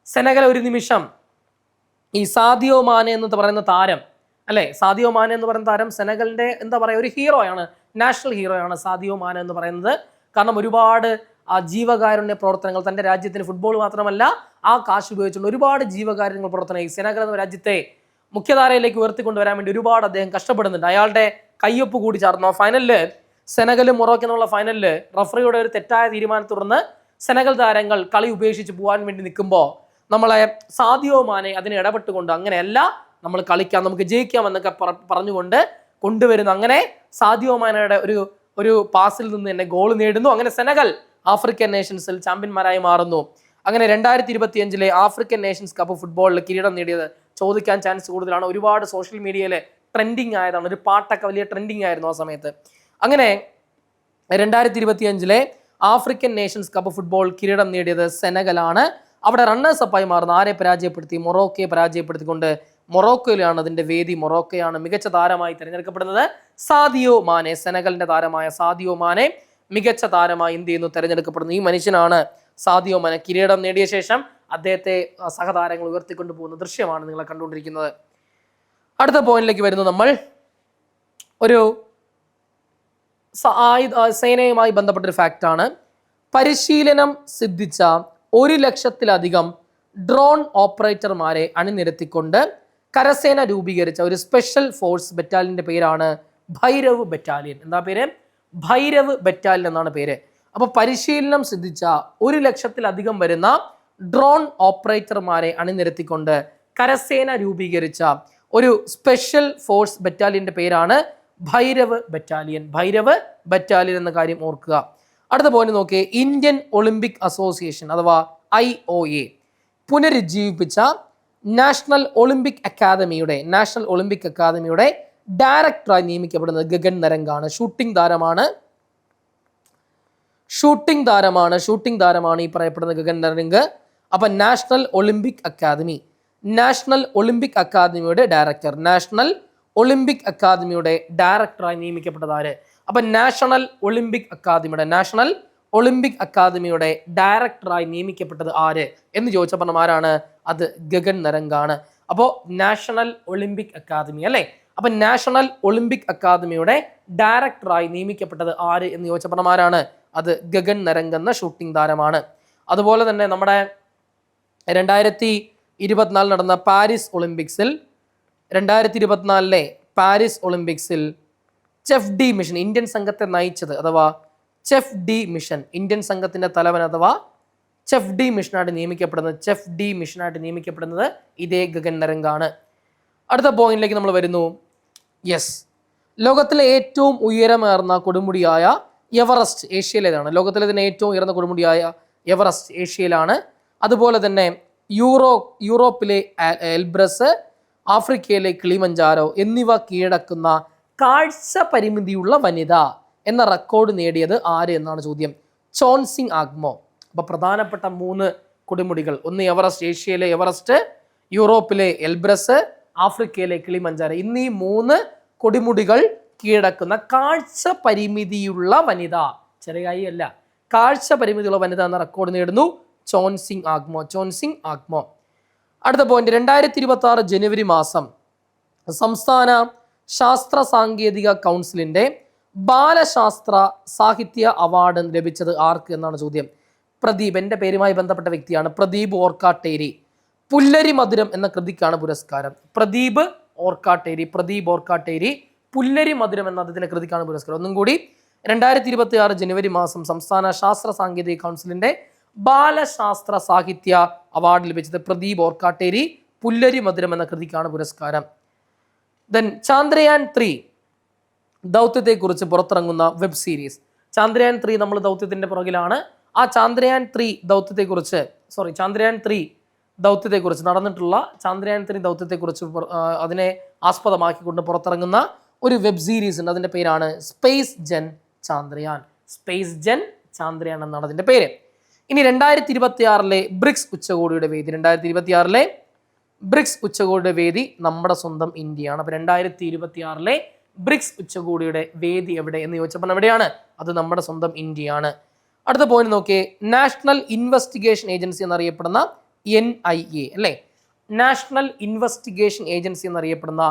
സെനഗൽ ഒരു നിമിഷം ഈ സാദിയോ മാനെ എന്ന് പറയുന്ന താരം അല്ലെ, സാദിയോ മാനെ എന്ന് പറയുന്ന താരം സെനഗലിന്റെ എന്താ പറയുക, ഒരു ഹീറോയാണ്, നാഷണൽ ഹീറോയാണ് സാദിയോ മാനെ എന്ന് പറയുന്നത്. കാരണം ഒരുപാട് ജീവകാരുണ്യ പ്രവർത്തനങ്ങൾ തൻ്റെ രാജ്യത്തിന്, ഫുട്ബോൾ മാത്രമല്ല ആ കാശ് ഉപയോഗിച്ചുള്ള ഒരുപാട് ജീവകാരുണ്യ പ്രവർത്തനം ഈ സെനഗൽ എന്ന രാജ്യത്തെ മുഖ്യധാരയിലേക്ക് ഉയർത്തിക്കൊണ്ടുവരാൻ വേണ്ടി ഒരുപാട് അദ്ദേഹം കഷ്ടപ്പെടുന്നുണ്ട്. അയാളുടെ കയ്യൊപ്പ് കൂടി ചേർന്നു. ഫൈനലില് സെനഗലും മൊറോക്കോ എന്നുള്ള ഫൈനലില് റഫറിയുടെ ഒരു തെറ്റായ തീരുമാനത്തെ തുടർന്ന് സെനഗൽ താരങ്ങൾ കളി ഉപേക്ഷിച്ച് പോകാൻ വേണ്ടി നിൽക്കുമ്പോൾ നമ്മളെ സാദിയോ മാനെ അതിന് ഇടപെട്ടുകൊണ്ട് അങ്ങനെയല്ല, നമ്മൾ കളിക്കാം, നമുക്ക് ജയിക്കാം എന്നൊക്കെ പറഞ്ഞുകൊണ്ട് കൊണ്ടുവരുന്നു. അങ്ങനെ സാദിയോ മാനയുടെ ഒരു പാസിൽ നിന്ന് തന്നെ ഗോൾ നേടുന്നു. അങ്ങനെ സെനഗൽ ആഫ്രിക്കൻ നേഷൻസിൽ ചാമ്പ്യന്മാരായി മാറുന്നു. അങ്ങനെ 2025 ആഫ്രിക്കൻ നേഷൻസ് കപ്പ് ഫുട്ബോളിൽ കിരീടം നേടിയത് ചോദിക്കാൻ ചാൻസ് കൂടുതലാണ്. ഒരുപാട് സോഷ്യൽ മീഡിയയിൽ ട്രെൻഡിങ് ആയതാണ്, ഒരു പാട്ടൊക്കെ വലിയ ട്രെൻഡിങ് ആയിരുന്നു ആ സമയത്ത്. അങ്ങനെ 2025 ആഫ്രിക്കൻ നേഷൻസ് കപ്പ് ഫുട്ബോൾ കിരീടം നേടിയത് സെനഗലാണ്. അവിടെ റണ്ണേഴ്സ് അപ്പായി മാറുന്ന ആരെ പരാജയപ്പെടുത്തി? മൊറോക്കയെ പരാജയപ്പെടുത്തിക്കൊണ്ട് മൊറോക്കോയിലാണ് അതിന്റെ വേദി. മൊറോക്കോയാണ് മികച്ച താരമായി തിരഞ്ഞെടുക്കപ്പെടുന്നത്. സാദിയോ മാനെ, സെനഗലിന്റെ താരമായ സാദിയോ മാനെ മികച്ച താരമായി എന്ത് ചെയ്യുന്നു, തിരഞ്ഞെടുക്കപ്പെടുന്നു. ഈ മനുഷ്യനാണ് സാദിയോ മാനെ. കിരീടം നേടിയ ശേഷം അദ്ദേഹത്തെ സഹതാരങ്ങൾ ഉയർത്തിക്കൊണ്ടു പോകുന്ന ദൃശ്യമാണ് നിങ്ങൾ കണ്ടുകൊണ്ടിരിക്കുന്നത്. അടുത്ത പോയിന്റിലേക്ക് വരുന്നു. നമ്മൾ ഒരു സേനയുമായി ബന്ധപ്പെട്ടൊരു ഫാക്റ്റാണ്. പരിശീലനം സിദ്ധിച്ച 100,000-ലധികം ഡ്രോൺ ഓപ്പറേറ്റർമാരെ അണിനിരത്തിക്കൊണ്ട് കരസേന രൂപീകരിച്ച ഒരു സ്പെഷ്യൽ ഫോഴ്സ് ബറ്റാലിയന്റെ പേരാണ് ഭൈരവ് ബറ്റാലിയൻ. എന്താ പേര്? ഭൈരവ് ബറ്റാലിയൻ എന്നാണ് പേര്. അപ്പൊ പരിശീലനം സിദ്ധിച്ച 100,000-ലധികം വരുന്ന ഡ്രോൺ ഓപ്പറേറ്റർമാരെ അണിനിരത്തിക്കൊണ്ട് കരസേന രൂപീകരിച്ച ഒരു സ്പെഷ്യൽ ഫോഴ്സ് ബറ്റാലിയന്റെ പേരാണ് ഭൈരവ് ബറ്റാലിയൻ. ഭൈരവ് ബറ്റാലിയൻ എന്ന കാര്യം ഓർക്കുക. അടുത്ത പോയിന്റ് നോക്കിയേ. ഇന്ത്യൻ ഒളിമ്പിക് അസോസിയേഷൻ അഥവാ IOA പുനരുജ്ജീവിപ്പിച്ച നാഷണൽ ഒളിമ്പിക് അക്കാദമിയുടെ ഡയറക്ടറായി നിയമിക്കപ്പെടുന്നത് ഗഗൻ നരംഗാണ്. ഷൂട്ടിംഗ് താരമാണ് ഈ പറയപ്പെടുന്ന ഗഗൻ നരംഗ്. അപ്പൊ നാഷണൽ ഒളിമ്പിക് അക്കാദമിയുടെ ഡയറക്ടർ, നാഷണൽ ഒളിമ്പിക് അക്കാദമിയുടെ ഡയറക്ടറായി നിയമിക്കപ്പെട്ടത് ആര്? അപ്പൊ നാഷണൽ ഒളിമ്പിക് അക്കാദമിയുടെ ഡയറക്ടറായി നിയമിക്കപ്പെട്ടത് ആര് എന്ന് ചോദിച്ചപ്പോൾ ആരാണ്? അത് ഗഗൻ നരംഗാണ്. അപ്പോൾ നാഷണൽ ഒളിമ്പിക് അക്കാദമി അല്ലേ, അപ്പൊ നാഷണൽ ഒളിമ്പിക് അക്കാദമിയുടെ ഡയറക്ടറായി നിയമിക്കപ്പെട്ടത് ആര് എന്ന് ചോദിച്ചപ്പോഴാണ് അത് ഗഗൻ നരംഗ് എന്ന ഷൂട്ടിംഗ് താരമാണ്. അതുപോലെ തന്നെ നമ്മുടെ 2024 നടന്ന പാരീസ് ഒളിമ്പിക്സിൽ 2024 പാരീസ് ഒളിമ്പിക്സിൽ ചെഫ് ഡി മിഷൻ ഇന്ത്യൻ സംഘത്തെ നയിച്ചത് അഥവാ ചെഫ് ഡി മിഷൻ ഇന്ത്യൻ സംഘത്തിന്റെ തലവൻ അഥവാ ചെഫ് ഡി മിഷനായിട്ട് നിയമിക്കപ്പെടുന്നത് ഇതേ ഗഗൻ നരംഗാണ്. അടുത്ത പോയിന്റിലേക്ക് നമ്മൾ വരുന്നു. യെസ്, ലോകത്തിലെ ഏറ്റവും ഉയരമേർന്ന കൊടുമുടിയായ എവറസ്റ്റ് ഏഷ്യയിലേതാണ്. ലോകത്തിലെ തന്നെ ഏറ്റവും ഉയർന്ന കൊടുമുടിയായ എവറസ്റ്റ് ഏഷ്യയിലാണ്. അതുപോലെ തന്നെ യൂറോപ്പിലെ എൽബ്രസ്, ആഫ്രിക്കയിലെ കിളിമഞ്ചാരോ എന്നിവ കീഴടക്കുന്ന കാഴ്ച പരിമിതിയുള്ള വനിത എന്ന റെക്കോർഡ് നേടിയത് ആര് എന്നാണ് ചോദ്യം. ചോൺസിങ് ആഗ്മോ. അപ്പൊ പ്രധാനപ്പെട്ട 3 കൊടുമുടികൾ, ഒന്ന് എവറസ്റ്റ്, ഏഷ്യയിലെ എവറസ്റ്റ്, യൂറോപ്പിലെ എൽബ്രസ്, ആഫ്രിക്കയിലെ കിളിമഞ്ചാരോ എന്നീ 3 കൊടുമുടികൾ കീഴടക്കുന്ന കാഴ്ച പരിമിതിയുള്ള വനിത, ചെറിയ അല്ല, കാഴ്ച പരിമിതിയുള്ള വനിത എന്ന റെക്കോർഡ് നേടുന്നു ചോൺസിങ് ആഗ്മോ. അടുത്ത പോയിന്റ്, 2026 ജനുവരി മാസം സംസ്ഥാന ശാസ്ത്ര സാങ്കേതിക കൗൺസിലിന്റെ ബാലശാസ്ത്ര സാഹിത്യ അവാർഡ് ലഭിച്ചത് ആർക്ക് എന്നാണ് ചോദ്യം. പ്രദീപ്, എൻ്റെ പേരുമായി ബന്ധപ്പെട്ട വ്യക്തിയാണ്, പ്രദീപ് ഓർക്കാട്ടേരി. പുല്ലരി മധുരം എന്ന കൃതിക്കാണ് പുരസ്കാരം. പ്രദീപ് ഓർക്കാട്ടേരി പുല്ലരി മധുരം എന്ന അദ്ദേഹത്തിന്റെ കൃതിക്കാണ് പുരസ്കാരം. ഒന്നും കൂടി, 2026 ജനുവരി മാസം സംസ്ഥാന ശാസ്ത്ര സാങ്കേതിക കൗൺസിലിന്റെ ബാലശാസ്ത്ര സാഹിത്യ അവാർഡ് ലഭിച്ചത് പ്രദീപ് ഓർക്കാട്ടേരി, പുല്ലരി മധുരം എന്ന കൃതിക്കാണ് പുരസ്കാരം. ദെൻ ചാന്ദ്രയാൻ 3 ദൗത്യത്തെക്കുറിച്ച് പുറത്തിറങ്ങുന്ന വെബ് സീരീസ്. ചാന്ദ്രയാൻ 3 നമ്മൾ ദൗത്യത്തിന്റെ പുറകിലാണ്. ആ ചാന്ദ്രയാൻ 3 ദൗത്യത്തെക്കുറിച്ച് നടന്നിട്ടുള്ള ചാന്ദ്രയാൻ 3 ദൗത്യത്തെക്കുറിച്ച് അതിനെ ആസ്പദമാക്കിക്കൊണ്ട് പുറത്തിറങ്ങുന്ന ഒരു വെബ് സീരീസ് ഉണ്ട്. അതിന്റെ പേരാണ് സ്പേസ് ജെൻ ചാന്ദ്രയാൻ എന്നാണ് അതിന്റെ പേര്. ഇനി 2026 ബ്രിക്സ് ഉച്ചകോടിയുടെ വേദി നമ്മുടെ സ്വന്തം ഇന്ത്യയാണ്. അപ്പൊ 2026 ബ്രിക്സ് ഉച്ചകോടിയുടെ വേദി എവിടെ എന്ന് ചോദിച്ചപ്പോൾ എവിടെയാണ്? അത് നമ്മുടെ സ്വന്തം ഇന്ത്യയാണ്. അടുത്ത പോയിന്റ് നോക്കിയേ, നാഷണൽ ഇൻവെസ്റ്റിഗേഷൻ ഏജൻസി എന്നറിയപ്പെടുന്ന NIA അല്ലേ, നാഷണൽ ഇൻവെസ്റ്റിഗേഷൻ ഏജൻസി എന്നറിയപ്പെടുന്ന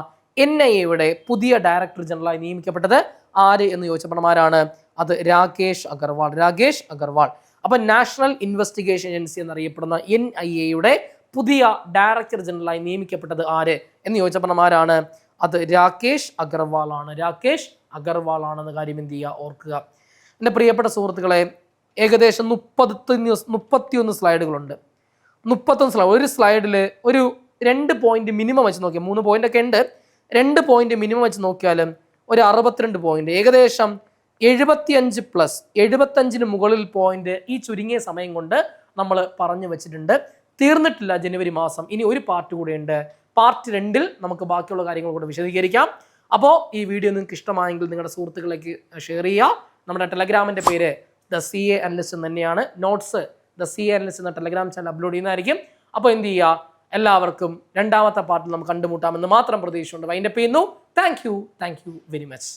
NIAയുടെ പുതിയ ഡയറക്ടർ ജനറലായി നിയമിക്കപ്പെട്ടത് ആര് എന്ന് ചോദിച്ചപ്പോൾ ആരാണ്? അത് രാകേഷ് അഗർവാൾ. അപ്പൊ നാഷണൽ ഇൻവെസ്റ്റിഗേഷൻ ഏജൻസി എന്നറിയപ്പെടുന്ന NIAയുടെ പുതിയ ഡയറക്ടർ ജനറലായി നിയമിക്കപ്പെട്ടത് ആര് എന്ന് ചോദിച്ചപ്പോൾ ആരാണ്? അത് രാകേഷ് അഗർവാൾ ആണെന്ന കാര്യം എന്ത് ചെയ്യുക, ഓർക്കുക. എൻ്റെ പ്രിയപ്പെട്ട സുഹൃത്തുക്കളെ, ഏകദേശം 31 സ്ലൈഡുകളുണ്ട്. 31 സ്ലൈഡ്. ഒരു സ്ലൈഡിൽ ഒരു 2 പോയിന്റ് മിനിമം വെച്ച് നോക്കിയാൽ, 3 പോയിന്റ് ഒക്കെ ഉണ്ട്, 2 പോയിന്റ് മിനിമം വെച്ച് നോക്കിയാലും ഒരു 62 പോയിന്റ്, ഏകദേശം 75 മുകളിൽ പോയിന്റ് ഈ ചുരുങ്ങിയ സമയം കൊണ്ട് നമ്മൾ പറഞ്ഞു വെച്ചിട്ടുണ്ട്. തീർന്നിട്ടില്ല ജനുവരി മാസം, ഇനി ഒരു പാർട്ട് കൂടെയുണ്ട്. പാർട്ട് 2 നമുക്ക് ബാക്കിയുള്ള കാര്യങ്ങൾ കൂടെ വിശദീകരിക്കാം. അപ്പോൾ ഈ വീഡിയോ നിങ്ങൾക്ക് ഇഷ്ടമായെങ്കിൽ നിങ്ങളുടെ സുഹൃത്തുക്കളിലേക്ക് ഷെയർ ചെയ്യുക. നമ്മുടെ ടെലഗ്രാമിൻ്റെ പേര് ദ CA അനലിസ്റ്റ് തന്നെയാണ്. നോട്ട്സ് ദ CA അനലിസ്റ്റ് എന്ന ടെലഗ്രാം ചാനൽ അപ്ലോഡ് ചെയ്യുന്നതായിരിക്കും. അപ്പോൾ എന്ത് ചെയ്യുക, എല്ലാവർക്കും 2ാമത്തെ പാർട്ടിൽ നമുക്ക് കണ്ടുമുട്ടാമെന്ന് മാത്രം പ്രതീക്ഷയുണ്ട്. വൈൻഡപ്പ് ചെയ്യുന്നു. Thank you very much.